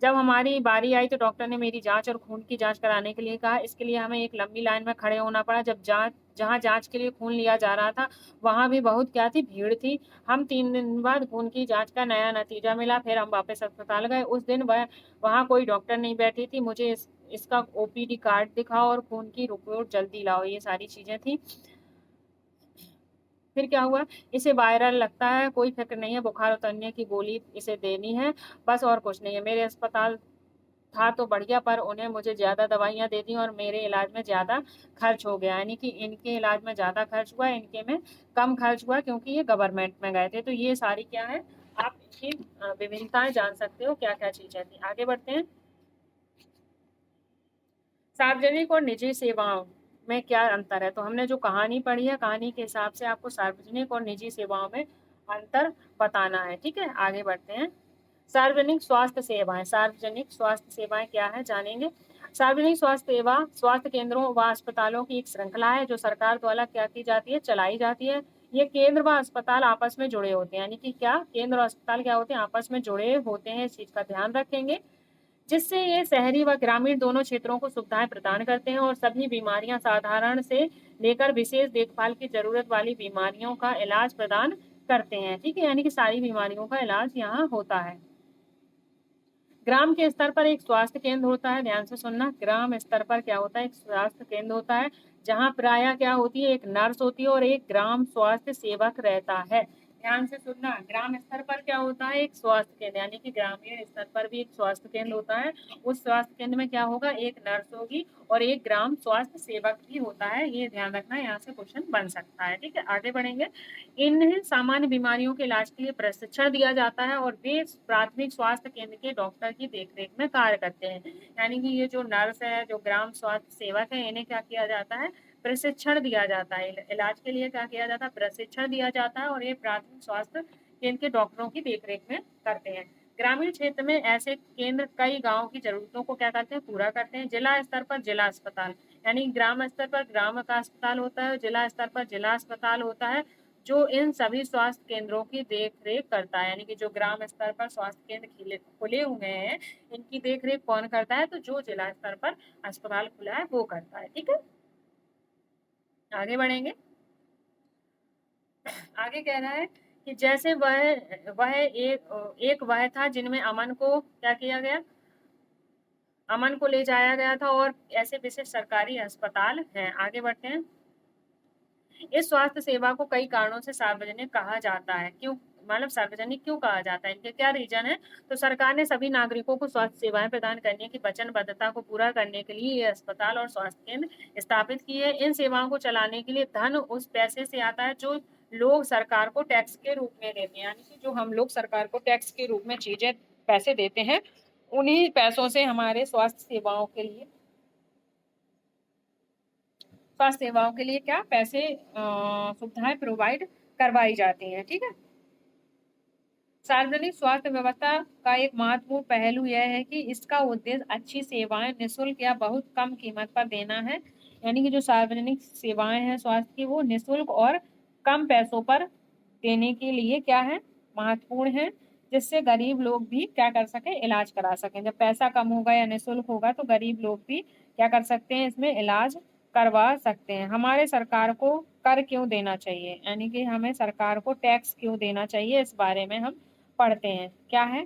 Speaker 1: जब हमारी बारी आई तो डॉक्टर ने मेरी जांच और खून की जांच कराने के लिए कहा। इसके लिए हमें एक लंबी लाइन में खड़े होना पड़ा। जब जहां जांच के लिए खून लिया जा रहा था, वहां भी बहुत क्या थी, भीड़ थी। हम 3 दिन बाद खून की जांच का नया नतीजा मिला, फिर हम वापस अस्पताल गए। उस दिन वहां कोई डॉक्टर नहीं बैठी थी। मुझे इसका ओपीडी कार्ड दिखाओ और खून की रिपोर्ट जल्दी लाओ, ये सारी चीजें थी। फिर क्या हुआ, इसे वायरल लगता है, कोई फिक्र नहीं है, बुखार उतरने की गोली इसे देनी है, बस, और कुछ नहीं है। मेरे अस्पताल था तो बढ़िया, पर उन्हें मुझे ज्यादा दवाइयां दे दी और मेरे इलाज में ज्यादा खर्च हो गया। यानी कि इनके इलाज में ज्यादा खर्च हुआ, इनके में कम खर्च हुआ, क्योंकि ये गवर्नमेंट में गए थे। तो ये सारी क्या है, आप इनकी विभिन्नताएं जान सकते हो, क्या क्या चीजें थी। आगे बढ़ते हैं। सार्वजनिक और निजी सेवाओं में क्या अंतर है? तो हमने जो कहानी पढ़ी है, कहानी के हिसाब से आपको सार्वजनिक और निजी सेवाओं में अंतर बताना है। ठीक है, आगे बढ़ते हैं। सार्वजनिक स्वास्थ्य सेवाएं। सार्वजनिक स्वास्थ्य सेवाएं क्या है, जानेंगे। सार्वजनिक स्वास्थ्य सेवा स्वास्थ्य केंद्रों व अस्पतालों की एक श्रृंखला है जो सरकार द्वारा क्या की जाती है, चलाई जाती है। ये केंद्र व अस्पताल आपस में जुड़े होते हैं, यानी कि क्या केंद्र और अस्पताल क्या होते हैं, आपस में जुड़े होते हैं। इस चीज का ध्यान रखेंगे, जिससे ये शहरी व ग्रामीण दोनों क्षेत्रों को सुविधाएं प्रदान करते हैं और सभी बीमारियां साधारण से लेकर विशेष देखभाल की जरूरत वाली बीमारियों का इलाज प्रदान करते हैं। ठीक है, यानी कि सारी बीमारियों का इलाज यहाँ होता है। ग्राम के स्तर पर एक स्वास्थ्य केंद्र होता है, ध्यान से सुनना। ग्राम स्तर पर क्या होता है, एक स्वास्थ्य केंद्र होता है जहाँ प्रायः क्या होती है, एक नर्स होती है और एक ग्राम स्वास्थ्य सेवक रहता है। ध्यान से सुनना, ग्राम स्तर पर क्या होता है, एक स्वास्थ्य केंद्र, यानी कि ग्रामीण स्तर पर भी एक स्वास्थ्य केंद्र होता है। उस स्वास्थ्य केंद्र में क्या होगा, एक नर्स होगी और एक ग्राम स्वास्थ्य सेवक भी होता है। ये ध्यान रखना, यहाँ से क्वेश्चन बन सकता है। ठीक है, आगे बढ़ेंगे। इन्हें सामान्य बीमारियों के इलाज के लिए प्रशिक्षण दिया जाता है और वे प्राथमिक स्वास्थ्य केंद्र के डॉक्टर की देखरेख में कार्य करते हैं। यानी कि ये जो नर्स है, जो ग्राम स्वास्थ्य सेवक है, इन्हें क्या किया जाता है, प्रशिक्षण दिया जाता है। इलाज के लिए क्या किया जाता है, प्रशिक्षण दिया जाता है और ये प्राथमिक स्वास्थ्य केंद्र के डॉक्टरों की देखरेख में करते हैं। ग्रामीण क्षेत्र में ऐसे केंद्र कई गांव की जरूरतों को क्या करते हैं, पूरा करते हैं। जिला स्तर पर जिला अस्पताल, यानी ग्राम स्तर पर ग्राम का अस्पताल होता है, जिला स्तर पर जिला अस्पताल होता है जो इन सभी स्वास्थ्य केंद्रों की देख रेख करता है। यानी कि जो ग्राम स्तर पर स्वास्थ्य केंद्र खुले हुए हैं, इनकी देख रेख कौन करता है, तो जो जिला स्तर पर अस्पताल खुला है वो करता है। ठीक है, आगे बढ़ेंगे। आगे कह रहा है कि जैसे वह एक वह था जिनमें अमन को क्या किया गया, अमन को ले जाया गया था, और ऐसे विशेष सरकारी अस्पताल हैं। आगे बढ़ते हैं। इस स्वास्थ्य सेवा को कई कारणों से सार्वजनिक कहा जाता है। क्यों, मतलब सार्वजनिक क्यों कहा जाता है, इनके क्या रीजन है? तो सरकार ने सभी नागरिकों को स्वास्थ्य सेवाएं प्रदान करने की वचनबद्धता को पूरा करने के लिए ये अस्पताल और स्वास्थ्य केंद्र स्थापित किए। इन सेवाओं को चलाने के लिए धन उस पैसे से आता है जो लोग सरकार को टैक्स के रूप में देते हैं। यानी कि जो हम लोग सरकार को टैक्स के रूप में चीजें पैसे देते हैं, उन्हीं पैसों से हमारे स्वास्थ्य सेवाओं के लिए क्या पैसे सुविधाएं प्रोवाइड करवाई जाती हैं। ठीक है, सार्वजनिक स्वास्थ्य व्यवस्था का एक महत्वपूर्ण पहलू यह है कि इसका उद्देश्य अच्छी सेवाएं निःशुल्क या बहुत कम कीमत पर देना है। यानी कि जो सार्वजनिक सेवाएं हैं स्वास्थ्य की, वो निःशुल्क और कम पैसों पर देने के लिए क्या है, महत्वपूर्ण है, जिससे गरीब लोग भी क्या कर सके, इलाज करा सकें। जब पैसा कम होगा या निःशुल्क होगा तो गरीब लोग भी क्या कर सकते हैं, इसमें इलाज करवा सकते हैं। हमारे सरकार को कर क्यों देना चाहिए, यानी कि हमें सरकार को टैक्स क्यों देना चाहिए, इस बारे में हम पढ़ते हैं। क्या है,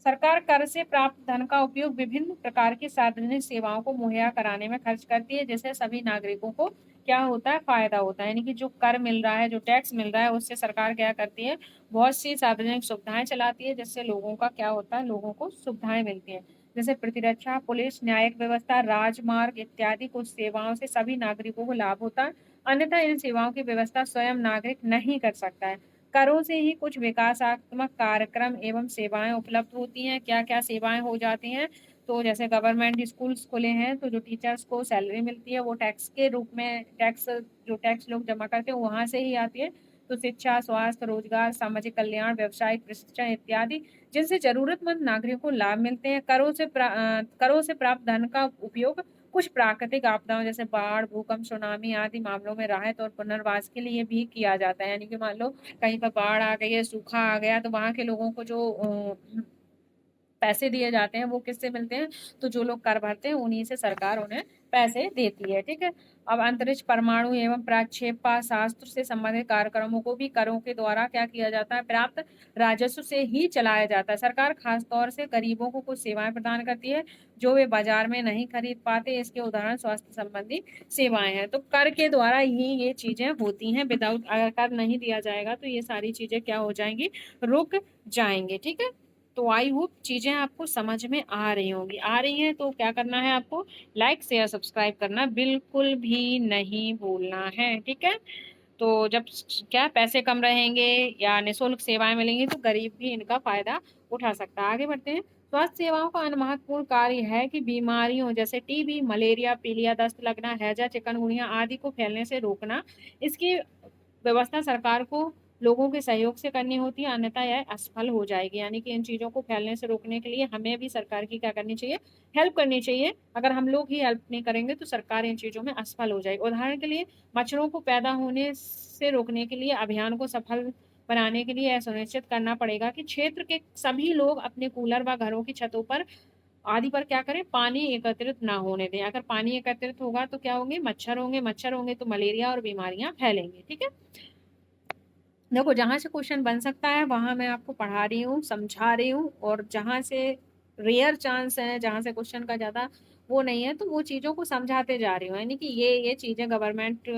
Speaker 1: सरकार कर से प्राप्त धन का उपयोग विभिन्न प्रकार की सार्वजनिक सेवाओं को मुहैया कराने में खर्च करती है, जिससे सभी नागरिकों को क्या होता है, फायदा होता है। यानी कि जो कर मिल रहा है, जो टैक्स मिल रहा है, उससे सरकार क्या करती है, बहुत सी सार्वजनिक सुविधाएं चलाती है, जिससे लोगों का क्या होता है, लोगों को सुविधाएं मिलती है। जैसे प्रतिरक्षा, पुलिस, न्यायिक व्यवस्था, राजमार्ग इत्यादि कुछ सेवाओं से सभी नागरिकों को लाभ होता है। अन्यथा इन सेवाओं की व्यवस्था स्वयं नागरिक नहीं कर सकता है। करों से ही कुछ विकासात्मक कार्यक्रम एवं सेवाएं उपलब्ध होती हैं। क्या क्या सेवाएं हो जाती हैं, तो जैसे गवर्नमेंट स्कूल्स खुले हैं तो जो टीचर्स को सैलरी मिलती है वो टैक्स के रूप में, जो टैक्स लोग जमा करते हैं वहां से ही आती है। तो शिक्षा, स्वास्थ्य, रोजगार, सामाजिक कल्याण, व्यावसायिक प्रशिक्षण इत्यादि जिनसे जरूरतमंद नागरिकों को लाभ मिलते हैं। करों से प्राप्त धन का उपयोग कुछ प्राकृतिक आपदाओं जैसे बाढ़, भूकंप, सुनामी आदि मामलों में राहत और पुनर्वास के लिए भी किया जाता है। यानी कि मान लो कहीं पर बाढ़ आ गई है, सूखा आ गया, तो वहां के लोगों को जो पैसे दिए जाते हैं वो किससे मिलते हैं, तो जो लोग कर भरते हैं उन्हीं से सरकार उन्हें पैसे देती है। ठीक है, अब अंतरिक्ष, परमाणु एवं प्रक्षेपा शास्त्र से संबंधित कार्यक्रमों को भी करों के द्वारा क्या किया जाता है, प्राप्त राजस्व से ही चलाया जाता है। सरकार खास तौर से गरीबों को कुछ सेवाएं प्रदान करती है जो वे बाजार में नहीं खरीद पाते। इसके उदाहरण स्वास्थ्य संबंधी सेवाएं हैं। तो कर के द्वारा ही ये चीजें होती हैं। विदाउट, अगर कर नहीं दिया जाएगा तो ये सारी चीजें क्या हो जाएंगी, रुक जाएंगे। ठीक है, तो आई होप चीजें आपको समझ में आ रही होंगी। आ रही हैं तो क्या करना है, आपको लाइक शेयर सब्सक्राइब करना बिल्कुल भी नहीं भूलना है। ठीक है, तो जब क्या पैसे कम रहेंगे या निःशुल्क सेवाएं मिलेंगी तो गरीब भी इनका फायदा उठा सकता है। आगे बढ़ते हैं। स्वास्थ्य सेवाओं का अन्य महत्वपूर्ण कार्य है कि बीमारियों जैसे टीबी, मलेरिया, पीलिया, दस्त लगना, हैजा, चिकनगुनिया आदि को फैलने से रोकना। इसकी व्यवस्था सरकार को लोगों के सहयोग से करनी होती है, अन्यथा यह असफल हो जाएगी। यानी कि इन चीज़ों को फैलने से रोकने के लिए हमें भी सरकार की क्या करनी चाहिए, हेल्प करनी चाहिए। अगर हम लोग ही हेल्प नहीं करेंगे तो सरकार इन चीज़ों में असफल हो जाएगी। उदाहरण के लिए मच्छरों को पैदा होने से रोकने के लिए अभियान को सफल बनाने के लिए यह सुनिश्चित करना पड़ेगा कि क्षेत्र के सभी लोग अपने कूलर व घरों की छतों पर आदि पर क्या करें, पानी एकत्रित ना होने दें। अगर पानी एकत्रित होगा तो क्या होंगे, मच्छर होंगे तो मलेरिया और बीमारियां फैलेंगी। ठीक है, देखो जहां से क्वेश्चन बन सकता है वहां मैं आपको पढ़ा रही हूँ, समझा रही हूँ, और जहां से रेयर चांस है, जहां से क्वेश्चन का ज्यादा वो नहीं है, तो वो चीजों को समझाते जा रही हूँ। यानी कि ये चीजें गवर्नमेंट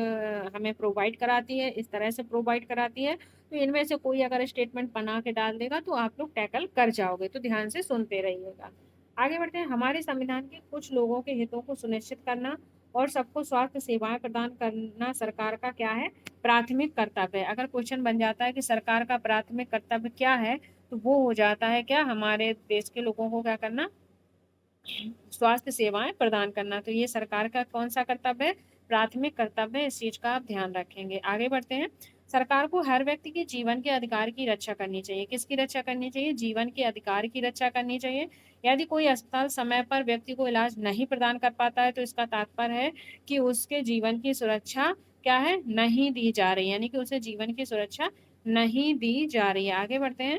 Speaker 1: हमें प्रोवाइड कराती है, इस तरह से प्रोवाइड कराती है। तो इनमें से कोई अगर स्टेटमेंट बना के डाल देगा तो आप लोग टैकल कर जाओगे, तो ध्यान से सुनते रहिएगा। आगे बढ़ते हैं। हमारे संविधान के कुछ लोगों के हितों को सुनिश्चित करना और सबको स्वास्थ्य सेवाएं प्रदान करना सरकार का क्या है, प्राथमिक कर्तव्य है। अगर क्वेश्चन बन जाता है कि सरकार का प्राथमिक कर्तव्य क्या है, तो वो हो जाता है क्या, हमारे देश के लोगों को क्या करना, स्वास्थ्य सेवाएं प्रदान करना। तो ये सरकार का कौन सा कर्तव्य है, प्राथमिक कर्तव्य है। इस चीज का आप ध्यान रखेंगे। आगे बढ़ते हैं। सरकार को हर व्यक्ति के जीवन के अधिकार की रक्षा करनी चाहिए। किसकी रक्षा करनी चाहिए, जीवन के अधिकार की रक्षा करनी चाहिए। यदि कोई अस्पताल समय पर व्यक्ति को इलाज नहीं प्रदान कर पाता है तो इसका तात्पर्य है कि उसके जीवन की सुरक्षा क्या है, नहीं दी जा रही है। यानी कि उसे जीवन की सुरक्षा नहीं दी जा रही है। आगे बढ़ते हैं।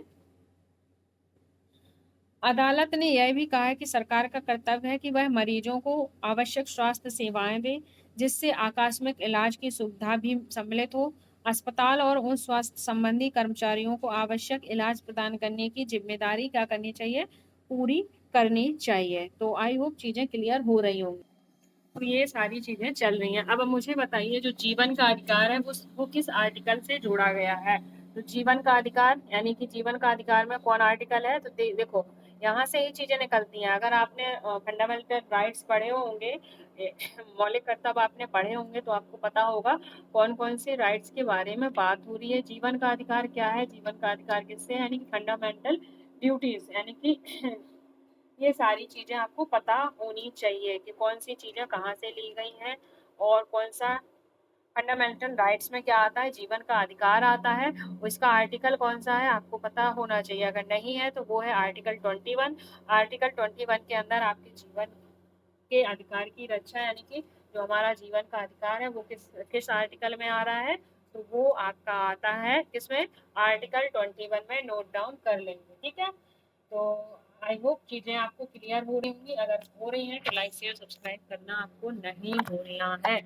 Speaker 1: अदालत ने यह भी कहा है कि सरकार का कर्तव्य है कि वह मरीजों को आवश्यक स्वास्थ्य सेवाएं दे, जिससे आकस्मिक इलाज की सुविधा भी सम्मिलित हो। अस्पताल और उन स्वास्थ्य संबंधी कर्मचारियों को आवश्यक इलाज प्रदान करने की जिम्मेदारी क्या करनी चाहिए, पूरी करनी चाहिए। तो आई होप चीजें क्लियर हो रही होंगी। तो ये सारी चीजें चल रही हैं। अब मुझे बताइए, जो जीवन का अधिकार है वो किस आर्टिकल से जोड़ा गया है। तो जीवन का अधिकार, यानी कि जीवन का अधिकार में कौन आर्टिकल है, तो देखो यहाँ से ही चीजें निकलती हैं। अगर आपने फंडामेंटल राइट्स पढ़े होंगे, मौलिक कर्तव्य आपने पढ़े होंगे, तो आपको पता होगा कौन कौन से राइट्स के बारे में बात हो रही है। जीवन का अधिकार क्या है, जीवन का अधिकार किससे, यानी कि फंडामेंटल ड्यूटीज, यानी कि ये सारी चीजें आपको पता होनी चाहिए कि कौन सी चीजें कहाँ से ली गई हैं, और कौन सा फंडामेंटल राइट्स में क्या आता है, जीवन का अधिकार आता है। उसका आर्टिकल कौन सा है आपको पता होना चाहिए। अगर नहीं है तो वो है आर्टिकल 21। आर्टिकल 21 के अंदर आपके जीवन के अधिकार की रक्षा, यानी कि जो हमारा जीवन का अधिकार है वो किस किस आर्टिकल में आ रहा है, तो वो आपका आता है किसमें, आर्टिकल 21 में। नोट डाउन कर लेंगे, ठीक है। तो आई होप चीजें आपको क्लियर हो रही होंगी। अगर हो रही हैं तो लाइक शेयर सब्सक्राइब करना आपको नहीं भूलना है।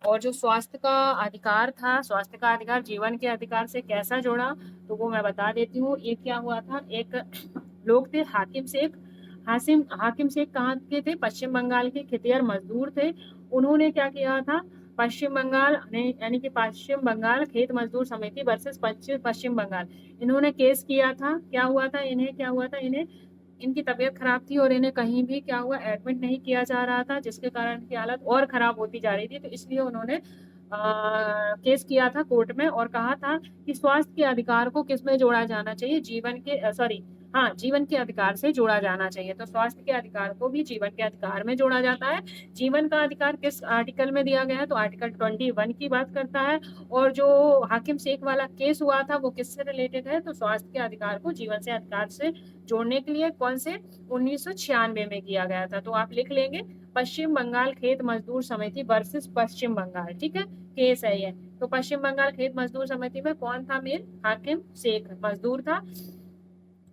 Speaker 1: और जो स्वास्थ्य का अधिकार था, स्वास्थ्य का अधिकार जीवन के अधिकार से कैसा जोड़ा, तो वो मैं बता देती हूँ। एक क्या हुआ था, एक लोग थे हाकिम शेख कहाँ के थे, पश्चिम बंगाल के खेतिहर मजदूर थे। उन्होंने क्या किया था, पश्चिम बंगाल यानी कि पश्चिम बंगाल खेत मजदूर समिति वर्सेस पश्चिम बंगाल, इन्होंने केस किया था। क्या हुआ था इन्हें, इनकी तबीयत खराब थी और इन्हें कहीं भी क्या हुआ, एडमिट नहीं किया जा रहा था, जिसके कारण इनकी हालत और खराब होती जा रही थी। तो इसलिए उन्होंने केस किया था कोर्ट में और कहा था कि स्वास्थ्य के अधिकार को किस में जोड़ा जाना चाहिए, जीवन के सॉरी हाँ, जीवन के अधिकार से जोड़ा जाना चाहिए। तो स्वास्थ्य के अधिकार को भी जीवन के अधिकार में जोड़ा जाता है। जीवन का अधिकार किस आर्टिकल में दिया गया है, तो आर्टिकल 21 की बात करता है। और जो हाकिम शेख वाला केस हुआ था वो किससे रिलेटेड है, तो स्वास्थ्य के अधिकार को जीवन से अधिकार से जोड़ने के लिए कौन से 1996 में किया गया था। तो आप लिख लेंगे, पश्चिम बंगाल खेत मजदूर समिति वर्सेस पश्चिम बंगाल, ठीक है, केस है ये। तो पश्चिम बंगाल खेत मजदूर समिति में कौन था मेन, हाकिम शेख मजदूर था।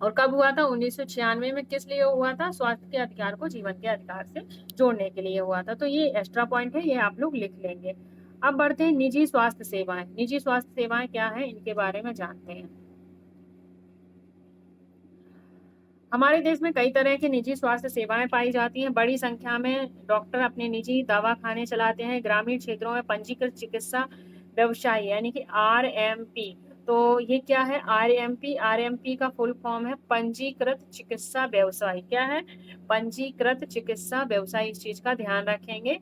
Speaker 1: और कब हुआ था, 1996 में। किस लिए हुआ था, स्वास्थ्य के अधिकार को जीवन के अधिकार से जोड़ने के लिए हुआ था। तो ये एक्स्ट्रा पॉइंट है, ये आप लोग लिख लेंगे। अब बढ़ते हैं निजी स्वास्थ्य सेवाएं। निजी स्वास्थ्य सेवाएं क्या है, इनके बारे में जानते हैं। हमारे देश में कई तरह की निजी स्वास्थ्य सेवाएं पाई जाती हैं। बड़ी संख्या में डॉक्टर अपने निजी दवाखाने चलाते हैं। ग्रामीण क्षेत्रों में पंजीकृत चिकित्सा व्यवसायी, यानी कि आरएमपी। तो ये क्या है, आरएमपी, आरएमपी का फुल फॉर्म है पंजीकृत चिकित्सा व्यवसायी। क्या है, पंजीकृत चिकित्सा व्यवसायी। इस चीज का ध्यान रखेंगे।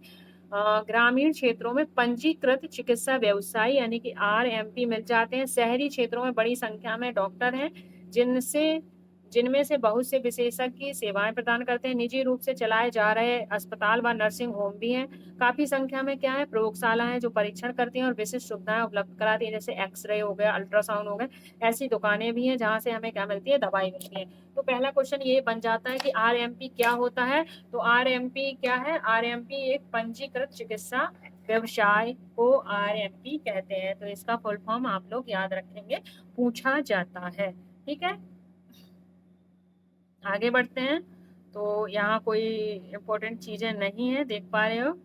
Speaker 1: ग्रामीण क्षेत्रों में पंजीकृत चिकित्सा व्यवसायी यानी कि आरएमपी मिल जाते हैं। शहरी क्षेत्रों में बड़ी संख्या में डॉक्टर हैं जिनसे जिनमें से बहुत से विशेषज्ञ सेवाएं प्रदान करते हैं। निजी रूप से चलाए जा रहे अस्पताल व नर्सिंग होम भी हैं। काफी संख्या में क्या है, प्रयोगशाला है जो परीक्षण करती हैं और विशिष्ट सुविधाएं उपलब्ध कराती है, जैसे एक्सरे हो गया, अल्ट्रासाउंड हो गए। ऐसी दुकानें भी हैं जहां से हमें क्या मिलती है, दवाई मिलती है। तो पहला क्वेश्चन ये बन जाता है कि आरएमपी क्या होता है। तो आरएमपी क्या है, आरएमपी एक पंजीकृत चिकित्सा व्यवसाय को आरएमपी कहते हैं। तो इसका फुल फॉर्म आप लोग याद रखेंगे, पूछा जाता है। ठीक है, आगे बढ़ते हैं। तो यहाँ कोई इम्पोर्टेंट चीजें नहीं है, देख पा रहे हो,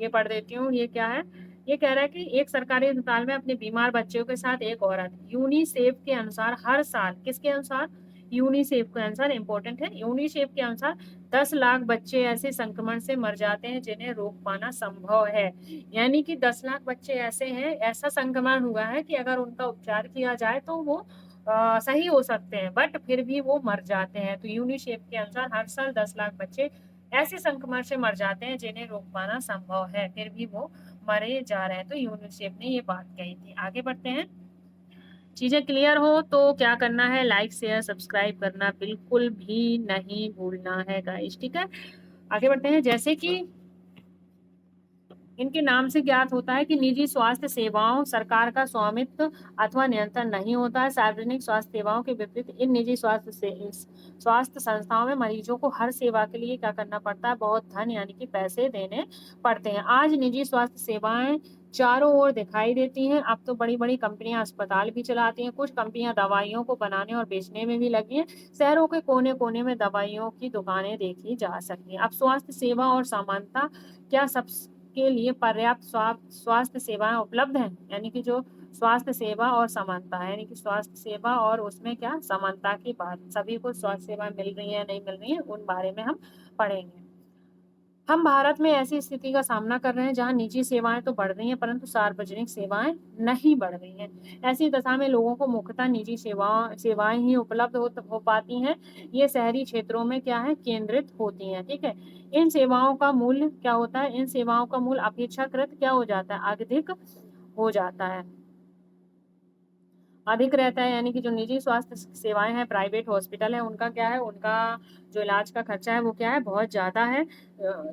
Speaker 1: ये पढ़ देती हूँ। ये क्या है, ये कह रहा है कि एक सरकारी अस्पताल में अपने बीमार बच्चों के साथ एक औरत यूनिसेफ के अनुसार हर साल, किसके अनुसार, यूनिसेफ के अनुसार, इंपॉर्टेंट है, यूनिसेफ के अनुसार 10 लाख बच्चे ऐसे संक्रमण से मर जाते हैं जिन्हें रोक पाना संभव है। यानी कि 10 लाख बच्चे ऐसे हैं, ऐसा संक्रमण हुआ है कि अगर उनका उपचार किया जाए तो वो सही हो सकते हैं, बट फिर भी वो मर जाते हैं। तो यूनिसेफ के अनुसार हर साल 10 लाख बच्चे ऐसे संक्रमण से मर जाते हैं जिन्हें रोक पाना संभव है, फिर भी वो मरे जा रहे हैं। तो यूनिसेफ ने ये बात कही थी। आगे बढ़ते हैं। चीजें क्लियर हो तो क्या करना है, लाइक शेयर सब्सक्राइब करना बिल्कुल भी नहीं भूलना है गाइस। ठीक है, आगे बढ़ते हैं। जैसे कि इनके नाम से ज्ञात होता है कि निजी स्वास्थ्य सेवाओं सरकार का स्वामित्व अथवा नियंत्रण नहीं होता है। सार्वजनिक स्वास्थ्य सेवाओं के विपरीत इन निजी स्वास्थ्य संस्थाओं में मरीजों को हर सेवा के लिए क्या करना पड़ता है, बहुत धन यानी कि पैसे देने पड़ते हैं। आज निजी स्वास्थ्य सेवाएं चारों ओर दिखाई देती हैं। अब तो बड़ी बड़ी कंपनियां अस्पताल भी चलाती हैं, कुछ कंपनियां दवाइयों को बनाने और बेचने में भी लगी हैं। शहरों के कोने कोने में दवाइयों की दुकानें देखी जा सकती हैं। अब स्वास्थ्य सेवा और समानता, क्या सब के लिए पर्याप्त स्वास्थ्य सेवाएं उपलब्ध हैं, यानी कि जो स्वास्थ्य सेवा और समानता है, यानी कि स्वास्थ्य सेवा और उसमें क्या समानता की बात, सभी को स्वास्थ्य सेवाएं मिल रही है नहीं मिल रही है, उन बारे में हम पढ़ेंगे। हम भारत में ऐसी स्थिति का सामना कर रहे हैं जहां निजी सेवाएं तो बढ़ रही हैं परंतु सार्वजनिक सेवाएं नहीं बढ़ रही हैं। ऐसी दशा में लोगों को मुख्यतः निजी सेवाएं ही उपलब्ध हो पाती हैं। ये शहरी क्षेत्रों में क्या है, केंद्रित होती हैं। ठीक है, इन सेवाओं का मूल्य क्या होता है, इन सेवाओं का मूल्य अपेक्षाकृत क्या हो जाता है, अधिक हो जाता है, अधिक रहता है। यानी कि जो निजी स्वास्थ्य सेवाएं हैं, प्राइवेट हॉस्पिटल है, उनका क्या है, उनका जो इलाज का खर्चा है वो क्या है, बहुत ज्यादा है।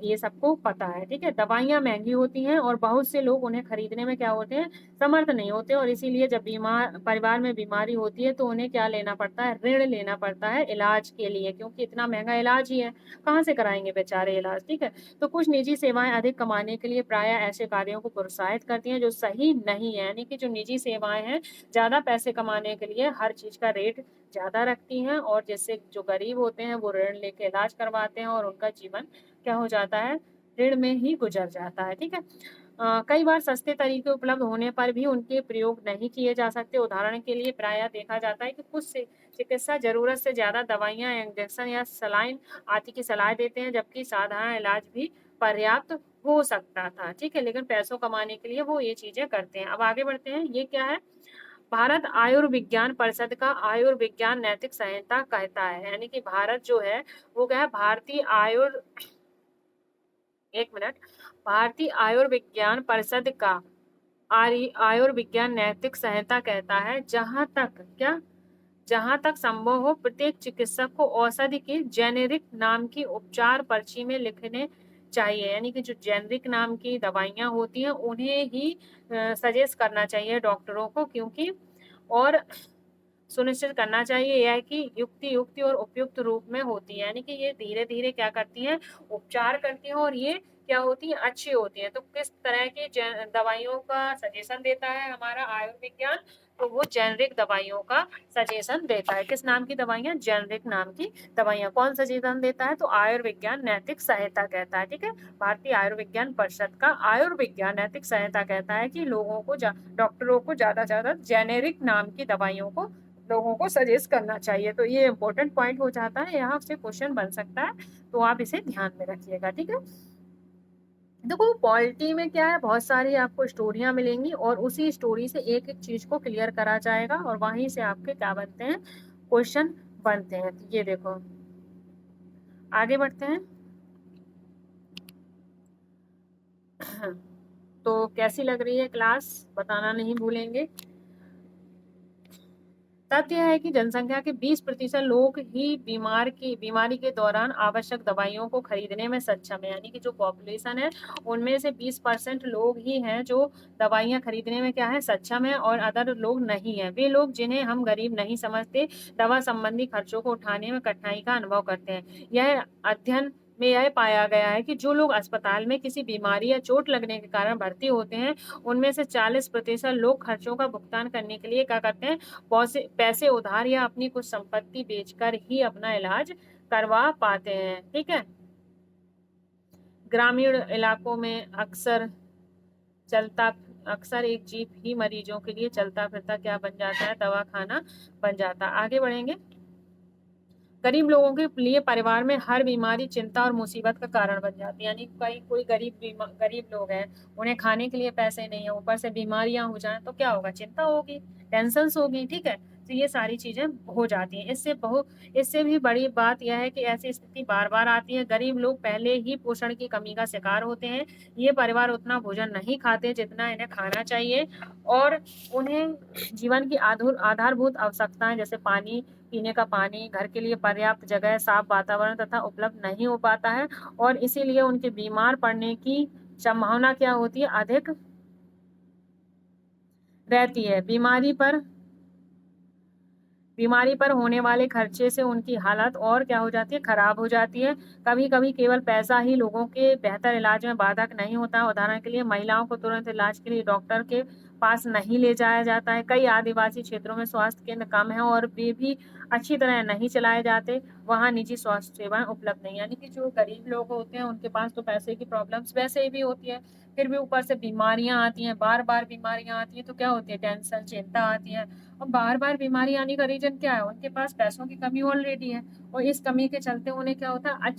Speaker 1: ये सबको पता है। ठीक है, दवाइयां महंगी होती हैं और बहुत से लोग उन्हें खरीदने में क्या होते हैं, समर्थ नहीं होते, और इसीलिए जब बीमार परिवार में बीमारी होती है तो उन्हें क्या लेना पड़ता है, ऋण लेना पड़ता है इलाज के लिए, क्योंकि इतना महंगा इलाज ही है, कहाँ से कराएंगे बेचारे इलाज। ठीक है, तो कुछ निजी सेवाएं अधिक कमाने के लिए प्राय ऐसे कार्यों को प्रोत्साहित करती हैं जो सही नहीं है। यानी कि जो निजी सेवाएं हैं ज्यादा पैसे कमाने के लिए हर चीज का रेट ज्यादा रखती हैं, और जिससे जो गरीब होते हैं वो ऋण लेके इलाज करवाते हैं और उनका जीवन क्या हो जाता है, ऋण में ही गुजर जाता है। ठीक है, कई बार सस्ते तरीके उपलब्ध होने पर भी उनके प्रयोग नहीं किए जा सकते। उदाहरण के लिए प्रायः देखा जाता है कि कुछ चिकित्सा जरूरत से ज्यादा दवाइयां, इंजेक्शन या सलाइन आदि की सलाह देते हैं, जबकि साधारण इलाज भी पर्याप्त हो सकता था। ठीक है, लेकिन पैसों कमाने के लिए वो ये चीजें करते हैं। अब आगे बढ़ते हैं। ये क्या है, भारत आयुर्विज्ञान परिषद का आयुर्विज्ञान नैतिक संहिता कहता है। यानी कि भारत जो है वो क्या है, भारतीय एक मिनट, भारतीय आयुर्विज्ञान परिषद का आयुर्विज्ञान नैतिक संहिता कहता है, जहां तक संभव हो प्रत्येक चिकित्सक को औषधि के जेनेरिक नाम की उपचार पर्ची में लिखने चाहिए। यानी कि जो जेनेरिक नाम की दवाइयां होती हैं उन्हें ही सजेस्ट करना चाहिए डॉक्टरों को, क्योंकि और सुनिश्चित करना चाहिए यह कि युक्ति और उपयुक्त रूप में होती है। यानी कि ये धीरे धीरे क्या करती हैं, उपचार करती हैं, और ये क्या होती है, अच्छी होती है। तो किस तरह की दवाइयों का सजेशन देता है हमारा आयुर्विज्ञान, तो वो जेनरिक दवाइयों का सजेशन देता है। किस नाम की दवाइयां, जेनरिक नाम की दवाइयां। कौन सजेशन देता है, तो आयुर्विज्ञान नैतिक संहिता कहता है। ठीक है, भारतीय आयुर्विज्ञान परिषद का आयुर्विज्ञान नैतिक संहिता कहता है कि लोगों को डॉक्टरों को ज्यादा ज्यादा जेनेरिक नाम की दवाइयों को लोगों को सजेस्ट करना चाहिए। तो ये इंपॉर्टेंट पॉइंट हो जाता है, यहाँ से क्वेश्चन बन सकता है, तो आप इसे ध्यान में रखिएगा। ठीक है, देखो पॉलिटी में क्या है, बहुत सारी आपको स्टोरियां मिलेंगी और उसी स्टोरी से एक एक चीज को क्लियर करा जाएगा और वहीं से आपके क्या बनते हैं, क्वेश्चन बनते हैं। ये देखो, आगे बढ़ते हैं। तो कैसी लग रही है क्लास, बताना नहीं भूलेंगे। तथ्य है कि जनसंख्या के 20% लोग ही बीमारी के दौरान आवश्यक दवाइयों को खरीदने में सक्षम है। यानी कि जो पॉपुलेशन है उनमें से 20% लोग ही हैं जो दवाइयाँ खरीदने में क्या है सक्षम है, और अदर लोग नहीं है। वे लोग जिन्हें हम गरीब नहीं समझते दवा संबंधी खर्चों को उठाने में कठिनाई का अनुभव करते हैं। यह अध्ययन में यह पाया गया है कि जो लोग अस्पताल में किसी बीमारी या चोट लगने के कारण भर्ती होते हैं उनमें से 40% लोग खर्चों का भुगतान करने के लिए क्या करते हैं, पैसे उधार या अपनी कुछ संपत्ति बेचकर ही अपना इलाज करवा पाते हैं। ठीक है। ग्रामीण इलाकों में चलता अक्सर एक जीप ही मरीजों के लिए चलता फिरता क्या बन जाता है, दवाखाना बन जाता है। आगे बढ़ेंगे। गरीब लोगों के लिए परिवार में हर बीमारी चिंता और मुसीबत का कारण बन जाती है। यानी कोई गरीब लोग हैं, उन्हें खाने के लिए पैसे नहीं है, ऊपर से बीमारियां हो जाएं तो क्या होगा, चिंता होगी, टेंशन होगी। ठीक है। तो ये सारी चीजें हो जाती हैं। इससे भी बड़ी बात यह है कि ऐसी स्थिति बार बार आती है। गरीब लोग पहले ही पोषण की कमी का शिकार होते हैं। ये परिवार उतना भोजन नहीं खाते जितना इन्हें खाना चाहिए, और उन्हें जीवन की आधारभूत आवश्यकताएं जैसे पानी, पीने का पानी, घर के लिए पर्याप्त जगह, साफ वातावरण तथा उपलब्ध नहीं हो पाता है, और इसीलिए उनके बीमार पड़ने की संभावना क्या होती है, अधिक रहती है। बीमारी पर होने वाले खर्चे से उनकी हालत और क्या हो जाती है, खराब हो जाती है। कभी कभी केवल पैसा ही लोगों के बेहतर इलाज में बाधक नहीं होता है। उदाहरण के लिए महिलाओं को तुरंत इलाज के लिए डॉक्टर के पास नहीं ले जाया जाता है। कई आदिवासी क्षेत्रों में स्वास्थ्य केंद्र कम है और वे भी अच्छी तरह नहीं चलाए जाते, वहाँ निजी स्वास्थ्य सेवाएं उपलब्ध नहीं। यानी कि जो गरीब लोग होते हैं उनके पास तो पैसे की प्रॉब्लम्स वैसे ही भी होती है, फिर भी ऊपर से बीमारियां आती हैं, बार बार बीमारियां आती हैं तो क्या होती है, टेंशन, चिंता आती है। और बार बार बीमारी आने का रीजन क्या है, उनके पास पैसों की कमी ऑलरेडी है, और इस कमी के चलते उन्हें क्या होता है,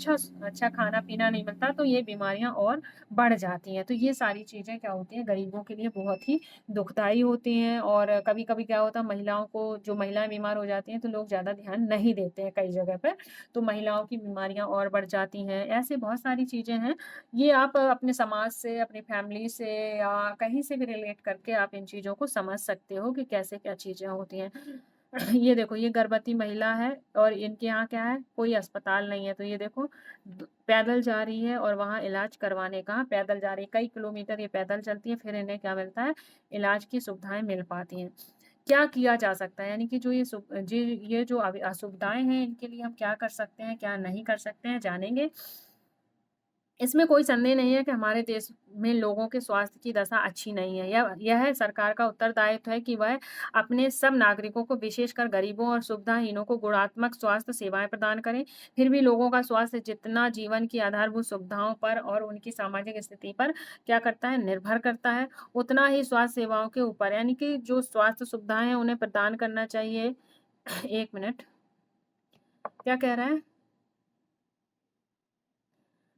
Speaker 1: अच्छा खाना पीना नहीं मिलता, तो ये बीमारियां और बढ़ जाती हैं। तो ये सारी चीजें क्या होती हैं, गरीबों के लिए बहुत ही दुखदाई होती हैं। और कभी कभी क्या होता है, जो महिलाएं बीमार हो जाती हैं तो लोग ज्यादा ध्यान नहीं देते हैं कई जगह पर, तो महिलाओं की बीमारियां और बढ़ जाती हैं। ऐसे बहुत सारी चीजें हैं। ये आप अपने समाज से, अपनी फैमिली से या कहीं से भी रिलेट करके आप इन चीज़ों को समझ सकते हो कि कैसे क्या चीज़ें होती हैं। ये देखो, ये गर्भवती महिला है और इनके यहाँ क्या है, कोई अस्पताल नहीं है, तो ये देखो पैदल जा रही है और वहाँ इलाज करवाने का पैदल जा रही है, कई किलोमीटर ये पैदल चलती है, फिर इन्हें क्या मिलता है, इलाज की सुविधाएं मिल पाती हैं। क्या किया जा सकता है, यानी कि जो ये जो असुविधाएं हैं इनके लिए हम क्या कर सकते हैं, क्या नहीं कर सकते हैं, जानेंगे। इसमें कोई संदेह नहीं है कि हमारे देश में लोगों के स्वास्थ्य की दशा अच्छी नहीं है। यह सरकार का उत्तरदायित्व है कि वह अपने सब नागरिकों को, विशेषकर गरीबों और सुविधाहीनों को गुणात्मक स्वास्थ्य सेवाएं प्रदान करें। फिर भी लोगों का स्वास्थ्य जितना जीवन की आधारभूत सुविधाओं पर और उनकी सामाजिक स्थिति पर क्या करता है, निर्भर करता है, उतना ही स्वास्थ्य सेवाओं के ऊपर, यानी कि जो स्वास्थ्य सुविधाएं हैं उन्हें प्रदान करना चाहिए। एक मिनट, क्या कह रहा है,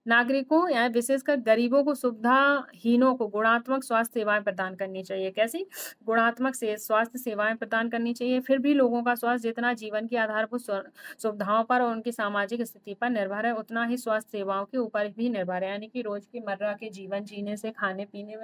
Speaker 1: नागरिकों या विशेषकर गरीबों को, सुविधाहीनों को गुणात्मक स्वास्थ्य सेवाएं प्रदान करनी चाहिए। कैसी गुणात्मक से स्वास्थ्य सेवाएं प्रदान करनी चाहिए। फिर भी लोगों का स्वास्थ्य जितना जीवन की आधारभूत सुविधाओं पर और उनकी सामाजिक स्थिति पर निर्भर है, उतना ही स्वास्थ्य सेवाओं के ऊपर भी निर्भर है। यानी कि रोज की मर्रा के जीवन जीने से, खाने पीने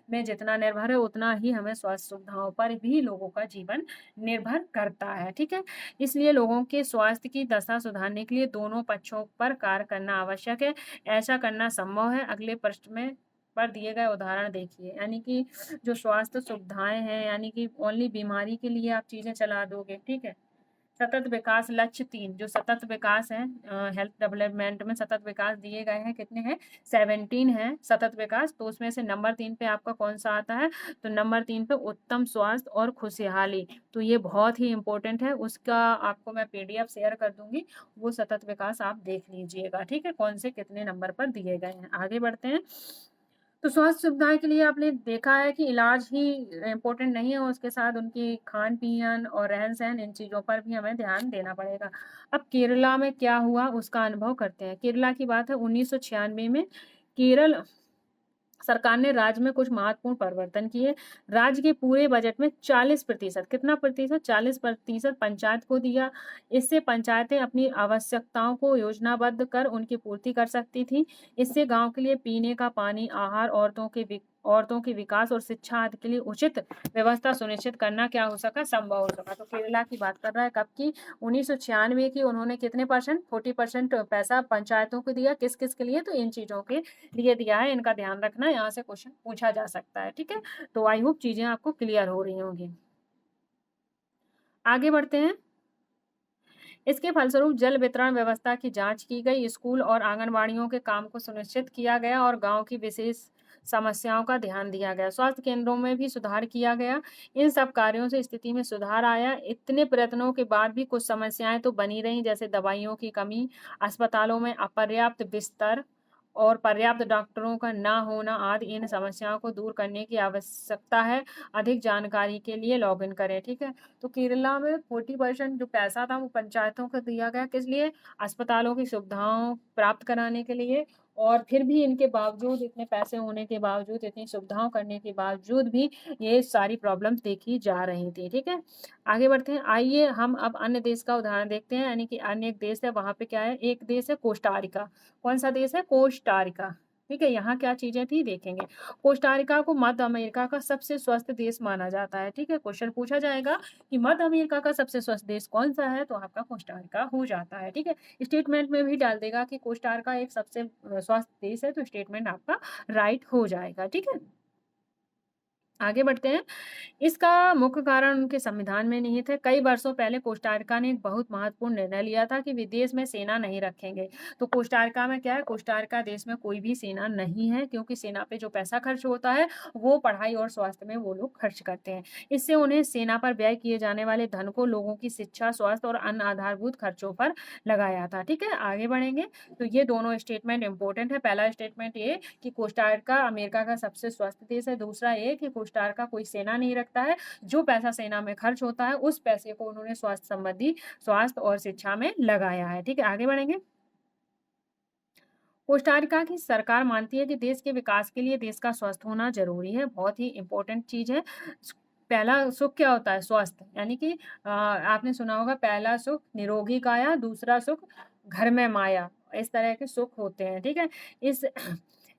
Speaker 1: में जितना निर्भर है, उतना ही हमें स्वास्थ्य सुविधाओं पर भी लोगों का जीवन निर्भर करता है। ठीक है। इसलिए लोगों के स्वास्थ्य की दशा सुधारने के लिए दोनों पक्षों पर कार्य करना आवश्यक है। ऐसा करना संभव है। अगले पृष्ठ में पर दिए गए उदाहरण देखिए। यानी कि जो स्वास्थ्य सुविधाएं हैं, यानी कि ओनली बीमारी के लिए आप चीजें चला दोगे। ठीक है। सतत विकास लक्ष्य 3, जो सतत विकास है, हेल्थ डेवलपमेंट में सतत विकास दिए गए हैं, कितने हैं, 17 है सतत विकास। तो उसमें से नंबर 3 पे आपका कौन सा आता है, तो नंबर 3 पे उत्तम स्वास्थ्य और खुशहाली। तो ये बहुत ही इंपॉर्टेंट है, उसका आपको मैं PDF शेयर कर दूंगी, वो सतत विकास आप देख लीजिएगा। ठीक है, कौन से कितने नंबर पर दिए गए हैं। आगे बढ़ते हैं। तो स्वास्थ्य सुविधाएं के लिए आपने देखा है कि इलाज ही इम्पोर्टेंट नहीं है, उसके साथ उनकी खान पीन और रहन सहन, इन चीज़ों पर भी हमें ध्यान देना पड़ेगा। अब केरला में क्या हुआ उसका अनुभव करते हैं। केरला की बात है 1996 में। केरल सरकार ने राज्य में कुछ महत्वपूर्ण परिवर्तन किए। राज्य के पूरे बजट में 40%, कितना प्रतिशत, 40% पंचायत को दिया। इससे पंचायतें अपनी आवश्यकताओं को योजनाबद्ध कर उनकी पूर्ति कर सकती थी। इससे गांव के लिए पीने का पानी, आहार, औरतों के औरतों के विकास और शिक्षा आदि के लिए उचित व्यवस्था सुनिश्चित करना क्या हो सका, संभव हो सका। तो केरला की बात कर रहा है, कब की, 1996 की। उन्होंने कितने परसेंट, 40% पैसा पंचायतों को दिया, किस किस के लिए, तो इन चीजों के लिए दिया है। इनका ध्यान रखना, यहाँ से क्वेश्चन पूछा जा सकता है। ठीक है, तो आई होप चीजें आपको क्लियर हो रही होंगी। आगे बढ़ते हैं। इसके फलस्वरूप जल वितरण व्यवस्था की जांच की गई, स्कूल और आंगनबाड़ियों के काम को सुनिश्चित किया गया और गांव की विशेष समस्याओं का ध्यान दिया गया। स्वास्थ्य केंद्रों में भी सुधार किया गया। इन सब कार्यों से स्थिति में सुधार आया। इतने प्रयत्नों के बाद भी कुछ समस्याएं तो बनी रही, जैसे दवाइयों की कमी, अस्पतालों में अपर्याप्त बिस्तर और पर्याप्त डॉक्टरों का ना होना आदि। इन समस्याओं को दूर करने की आवश्यकता है। अधिक जानकारी के लिए लॉग इन करें। ठीक है, तो केरला में 40% जो पैसा था वो पंचायतों को दिया गया, किस लिए, अस्पतालों की सुविधाओं प्राप्त कराने के लिए। और फिर भी इनके बावजूद, इतने पैसे होने के बावजूद, इतनी सुविधाओं करने के बावजूद भी ये सारी प्रॉब्लम्स देखी जा रही थी। ठीक है, आगे बढ़ते हैं। आइए हम अब अन्य देश का उदाहरण देखते हैं, यानी कि अन्य एक देश है, वहां पे क्या है, एक देश है कोस्टारिका। कौन सा देश है, कोस्टारिका। ठीक है, यहाँ क्या चीजें थी देखेंगे। कोस्टारिका को मध्य अमेरिका का सबसे स्वस्थ देश माना जाता है। ठीक है, क्वेश्चन पूछा जाएगा कि मध्य अमेरिका का सबसे स्वस्थ देश कौन सा है, तो आपका कोस्टारिका हो जाता है। ठीक है, स्टेटमेंट में भी डाल देगा कि कोस्टारिका एक सबसे स्वस्थ देश है, तो स्टेटमेंट आपका राइट हो जाएगा। ठीक है, आगे बढ़ते हैं। इसका मुख्य कारण उनके संविधान में निहित है। कई वर्षों पहले कोस्टारिका ने एक बहुत महत्वपूर्ण निर्णय लिया था कि विदेश में सेना नहीं रखेंगे। तो कोस्टारिका में क्या है, कोस्टारिका देश में कोई भी सेना नहीं है, क्योंकि सेना पे जो पैसा खर्च होता है वो पढ़ाई और स्वास्थ्य में वो लोग खर्च करते हैं। इससे उन्हें सेना पर व्यय किए जाने वाले धन को लोगों की शिक्षा, स्वास्थ्य और अन्य आधारभूत खर्चों पर लगाया था। ठीक है, आगे बढ़ेंगे। तो ये दोनों स्टेटमेंट इंपॉर्टेंट है। पहला स्टेटमेंट ये कि कोस्टारिका अमेरिका का सबसे स्वस्थ देश है। दूसरा ये कि कोस्टारिका कोई सेना नहीं रखता है। जो पैसा सेना में खर्च होता है उस पैसे को उन्होंने स्वास्थ्य संबंधी, स्वास्थ्य और शिक्षा में लगाया है। ठीक है, आगे बढ़ेंगे। कोस्टारिका की सरकार मानती है कि देश के विकास के लिए देश का स्वस्थ होना जरूरी है। बहुत ही इंपॉर्टेंट चीज है। पहला सुख क्या होता है, स्वास्थ्य, यानी कि आपने सुना होगा, पहला सुख निरोगी काया, दूसरा सुख घर में माया, इस तरह के सुख होते हैं। ठीक है, इस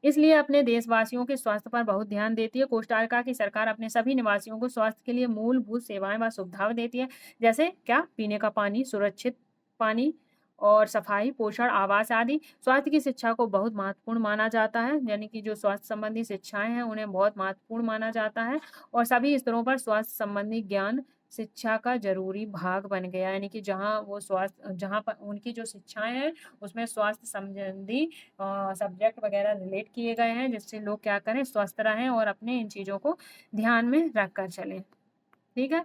Speaker 1: इसलिए अपने देशवासियों के स्वास्थ्य पर बहुत ध्यान देती है। कोस्टारिका की सरकार अपने सभी निवासियों को स्वास्थ्य के लिए मूलभूत सेवाएं व सुविधाएं देती है, जैसे क्या, पीने का पानी, सुरक्षित पानी और सफाई, पोषण, आवास आदि। स्वास्थ्य की शिक्षा को बहुत महत्वपूर्ण माना जाता है, यानी कि जो स्वास्थ्य संबंधी शिक्षाएं हैं उन्हें बहुत महत्वपूर्ण माना जाता है। और सभी स्तरों पर स्वास्थ्य संबंधी ज्ञान शिक्षा का जरूरी भाग बन गया, यानी कि जहाँ वो स्वास्थ्य, जहाँ पर उनकी जो शिक्षाएं हैं उसमें स्वास्थ्य संबंधी सब्जेक्ट वगैरह रिलेट किए गए हैं, जिससे लोग क्या करें, स्वस्थ रहें और अपने इन चीज़ों को ध्यान में रख कर चलें। ठीक है,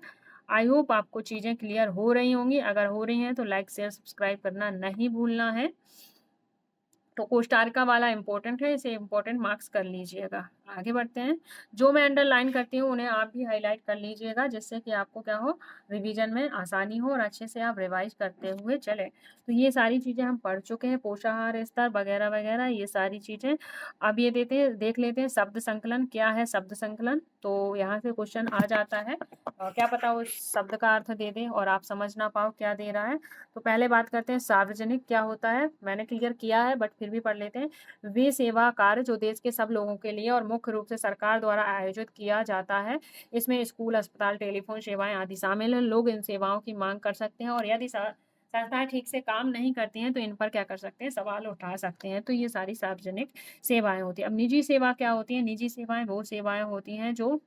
Speaker 1: आई होप आपको चीज़ें क्लियर हो रही होंगी। अगर हो रही हैं तो लाइक शेयर सब्सक्राइब करना नहीं भूलना है। तो कोस्टारिका वाला इंपॉर्टेंट है, इसे इंपॉर्टेंट मार्क्स कर लीजिएगा। आगे बढ़ते हैं। जो मैं अंडरलाइन करती हूँ उन्हें आप भी हाईलाइट कर लीजिएगा, जिससे कि आपको क्या हो, रिवीजन में आसानी हो और अच्छे से आप रिवाइज करते हुए चले। तो ये सारी चीज़ें हम पढ़ चुके हैं, पोषाहार स्तर वगैरह वगैरह, ये सारी चीज़ें। अब ये देख लेते हैं शब्द संकलन क्या है। शब्द संकलन, तो यहाँ से क्वेश्चन आ जाता है, क्या पता उस शब्द का अर्थ दे दे और आप समझ ना पाओ क्या दे रहा है। तो पहले बात करते हैं सार्वजनिक क्या होता है, मैंने क्लियर किया है बट फिर भी पढ़ लेते हैं। वे सेवा कार्य जो देश के सब लोगों के लिए और मुख्य रूप से सरकार द्वारा आयोजित किया जाता है। इसमें स्कूल, अस्पताल, टेलीफोन सेवाएं आदि शामिल हैं। लोग इन सेवाओं की मांग कर सकते हैं और यदि संस्थाएं ठीक से काम नहीं करती हैं तो इन पर क्या कर सकते हैं, सवाल उठा सकते हैं। तो ये सारी सार्वजनिक सेवाएं होती है। अब निजी सेवा क्या होती है, निजी सेवाएं वो सेवाएं होती हैं जो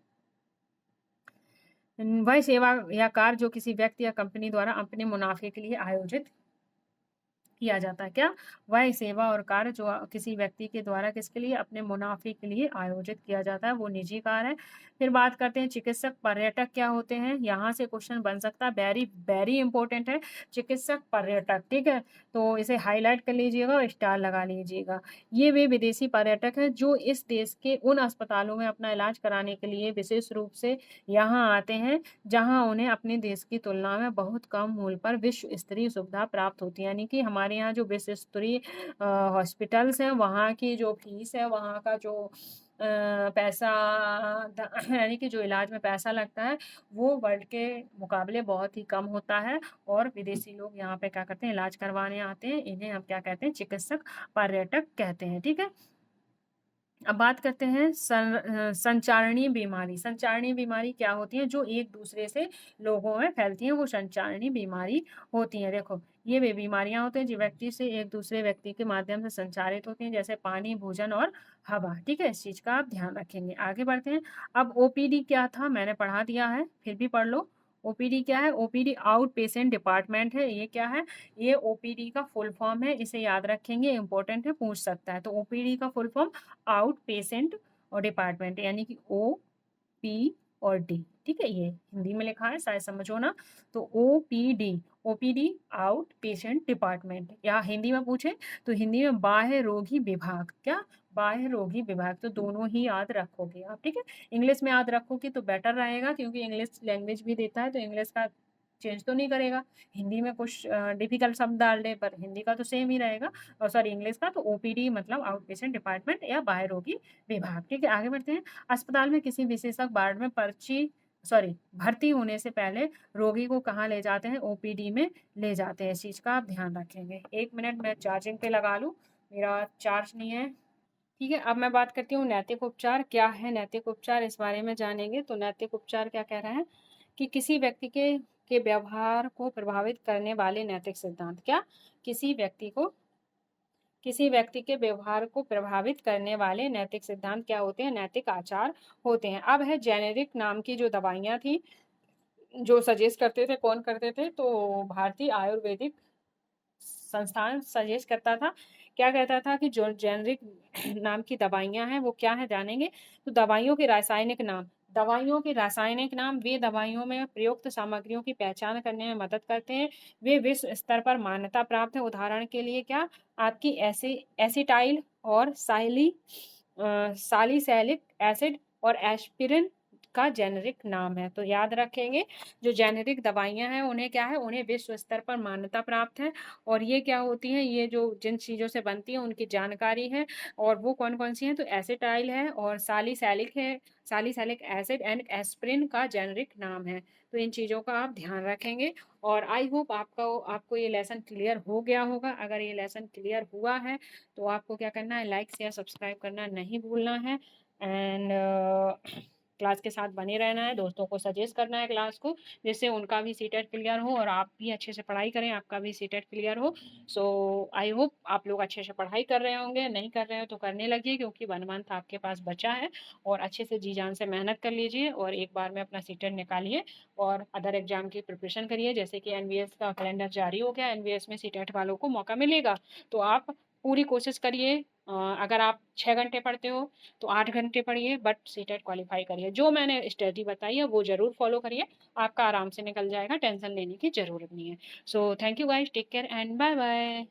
Speaker 1: वह सेवा या कार्य जो किसी व्यक्ति या कंपनी द्वारा अपने मुनाफे के लिए आयोजित किया जाता है। क्या, वह सेवा और कार्य जो किसी व्यक्ति के द्वारा किसके लिए, अपने मुनाफे के लिए आयोजित किया जाता है, वो निजी कार्य है। फिर बात करते हैं चिकित्सक, पर्यटक क्या होते हैं। यहाँ से क्वेश्चन बन सकता है, वेरी वेरी इंपॉर्टेंट है चिकित्सक, पर्यटक। ठीक है, तो इसे हाईलाइट कर लीजिएगा और स्टार लगा लीजिएगा। ये वे विदेशी पर्यटक हैं जो इस देश के उन अस्पतालों में अपना इलाज कराने के लिए विशेष रूप से यहाँ आते हैं, जहाँ उन्हें अपने देश की तुलना में बहुत कम मूल्य पर विश्व स्तरीय सुविधा प्राप्त होती है। यानी कि हमारे यहाँ जो विश्व स्तरीय हॉस्पिटल्स हैं, वहाँ की जो फीस है, वहाँ का जो पैसा, यानी कि जो इलाज में पैसा लगता है वो वर्ल्ड के मुकाबले बहुत ही कम होता है। और विदेशी लोग यहाँ पे क्या करते हैं, इलाज करवाने आते हैं। इन्हें हम क्या कहते हैं, चिकित्सक, पर्यटक कहते हैं। ठीक है, अब बात करते हैं संचारणीय बीमारी। संचारणीय बीमारी क्या होती है? जो एक दूसरे से लोगों में फैलती हैं, वो संचारणीय बीमारी होती है। देखो, ये वे बीमारियां होती हैं जो व्यक्ति से एक दूसरे व्यक्ति के माध्यम से संचारित होती हैं, जैसे पानी, भोजन और हवा। ठीक है, इस चीज का आप ध्यान रखेंगे। आगे बढ़ते हैं। अब ओपीडी क्या था, मैंने पढ़ा दिया है, फिर भी पढ़ लो। ओपीडी क्या है? ओपीडी आउट पेशेंट डिपार्टमेंट है। ये क्या है? ये ओपीडी का फुल फॉर्म है, इसे याद रखेंगे, इंपॉर्टेंट है, पूछ सकता है। तो ओपीडी का फुल फॉर्म आउट पेशेंट और डिपार्टमेंट, यानी कि ओ पी और डी। ठीक है, ये हिंदी में लिखा है, शायद समझो ना। तो OPD, OPD out patient department, या हिंदी में पूछे तो हिंदी में बाह्य रोगी विभाग। क्या? बाह्य रोगी विभाग। तो दोनों ही याद रखोगे आप। ठीक है, इंग्लिश में याद रखोगे तो बेटर रहेगा, क्योंकि इंग्लिश लैंग्वेज भी देता है, तो इंग्लिश का चेंज तो नहीं करेगा। हिंदी में कुछ डिफिकल्ट शब्द डाल दे, पर हिंदी का तो सेम ही रहेगा, और सॉरी इंग्लिश का। तो ओपीडी मतलब आउट पेशेंट डिपार्टमेंट या बाह्य रोगी विभाग। ठीक है, आगे बढ़ते हैं। अस्पताल में किसी विशेषज्ञ वार्ड में भर्ती होने से पहले रोगी को कहाँ ले जाते हैं? ओपीडी में ले जाते हैं। इस चीज का आप ध्यान रखेंगे। 1 मिनट मैं चार्जिंग पे लगा लूँ, मेरा चार्ज नहीं है। ठीक है, अब मैं बात करती हूँ नैतिक उपचार। क्या है नैतिक उपचार, इस बारे में जानेंगे। तो नैतिक उपचार क्या कह रहा है कि किसी व्यक्ति के व्यवहार को प्रभावित करने वाले नैतिक सिद्धांत। क्या? किसी व्यक्ति को किसी व्यक्ति के व्यवहार को प्रभावित करने वाले नैतिक सिद्धांत क्या होते हैं? नैतिक आचार होते हैं। अब है जेनेरिक नाम की जो दवाइयाँ थी, जो सजेस्ट करते थे, कौन करते थे? तो भारतीय आयुर्वेदिक संस्थान सजेस्ट करता था। क्या कहता था कि जो जेनरिक नाम की दवाइयाँ हैं वो क्या है, जानेंगे। तो दवाइयों के रासायनिक नाम। दवाइयों के रासायनिक नाम वे दवाइयों में प्रयुक्त सामग्रियों की पहचान करने में मदद करते हैं। वे विश्व स्तर पर मान्यता प्राप्त है। उदाहरण के लिए क्या? आपकी एसिटाइल और सालिसैलिक एसिड और एस्पिरिन का जेनेरिक नाम है। तो याद रखेंगे, जो जेनेरिक दवाइयाँ हैं उन्हें क्या है? उन्हें विश्व स्तर पर मान्यता प्राप्त है। और ये क्या होती हैं? ये जो जिन चीज़ों से बनती हैं उनकी जानकारी है, और वो कौन कौन सी हैं? तो एसिटाइल है और सालिसैलिक है, सालिसैलिक एसिड एंड एस्पिरिन का जेनेरिक नाम है। तो इन चीज़ों का आप ध्यान रखेंगे। और आई होप आपको ये लेसन क्लियर हो गया होगा। अगर ये लेसन क्लियर हुआ है तो आपको क्या करना है? लाइक शेयर सब्सक्राइब करना नहीं भूलना है। एंड क्लास के साथ बने रहना है, दोस्तों को सजेस्ट करना है क्लास को, जिससे उनका भी सीटेट क्लियर हो और आप भी अच्छे से पढ़ाई करें, आपका भी सीटेट क्लियर हो। सो आई होप आप लोग अच्छे से पढ़ाई कर रहे होंगे। नहीं कर रहे हो तो करने लगिए, क्योंकि 1 मंथ आपके पास बचा है, और अच्छे से जी जान से मेहनत कर लीजिए और एक बार में अपना सीटेट निकालिए और अदर एग्जाम की प्रिपरेशन करिए। जैसे कि एनवीएस का कैलेंडर जारी हो गया, एनवीएस में सीटेट वालों को मौका मिलेगा, तो आप पूरी कोशिश करिए। अगर आप 6 घंटे पढ़ते हो तो 8 घंटे पढ़िए, बट सीटेट क्वालिफाई करिए। जो मैंने स्ट्रेटजी बताई है वो जरूर फॉलो करिए, आपका आराम से निकल जाएगा, टेंशन लेने की जरूरत नहीं है। So thank you guys, take care and bye bye.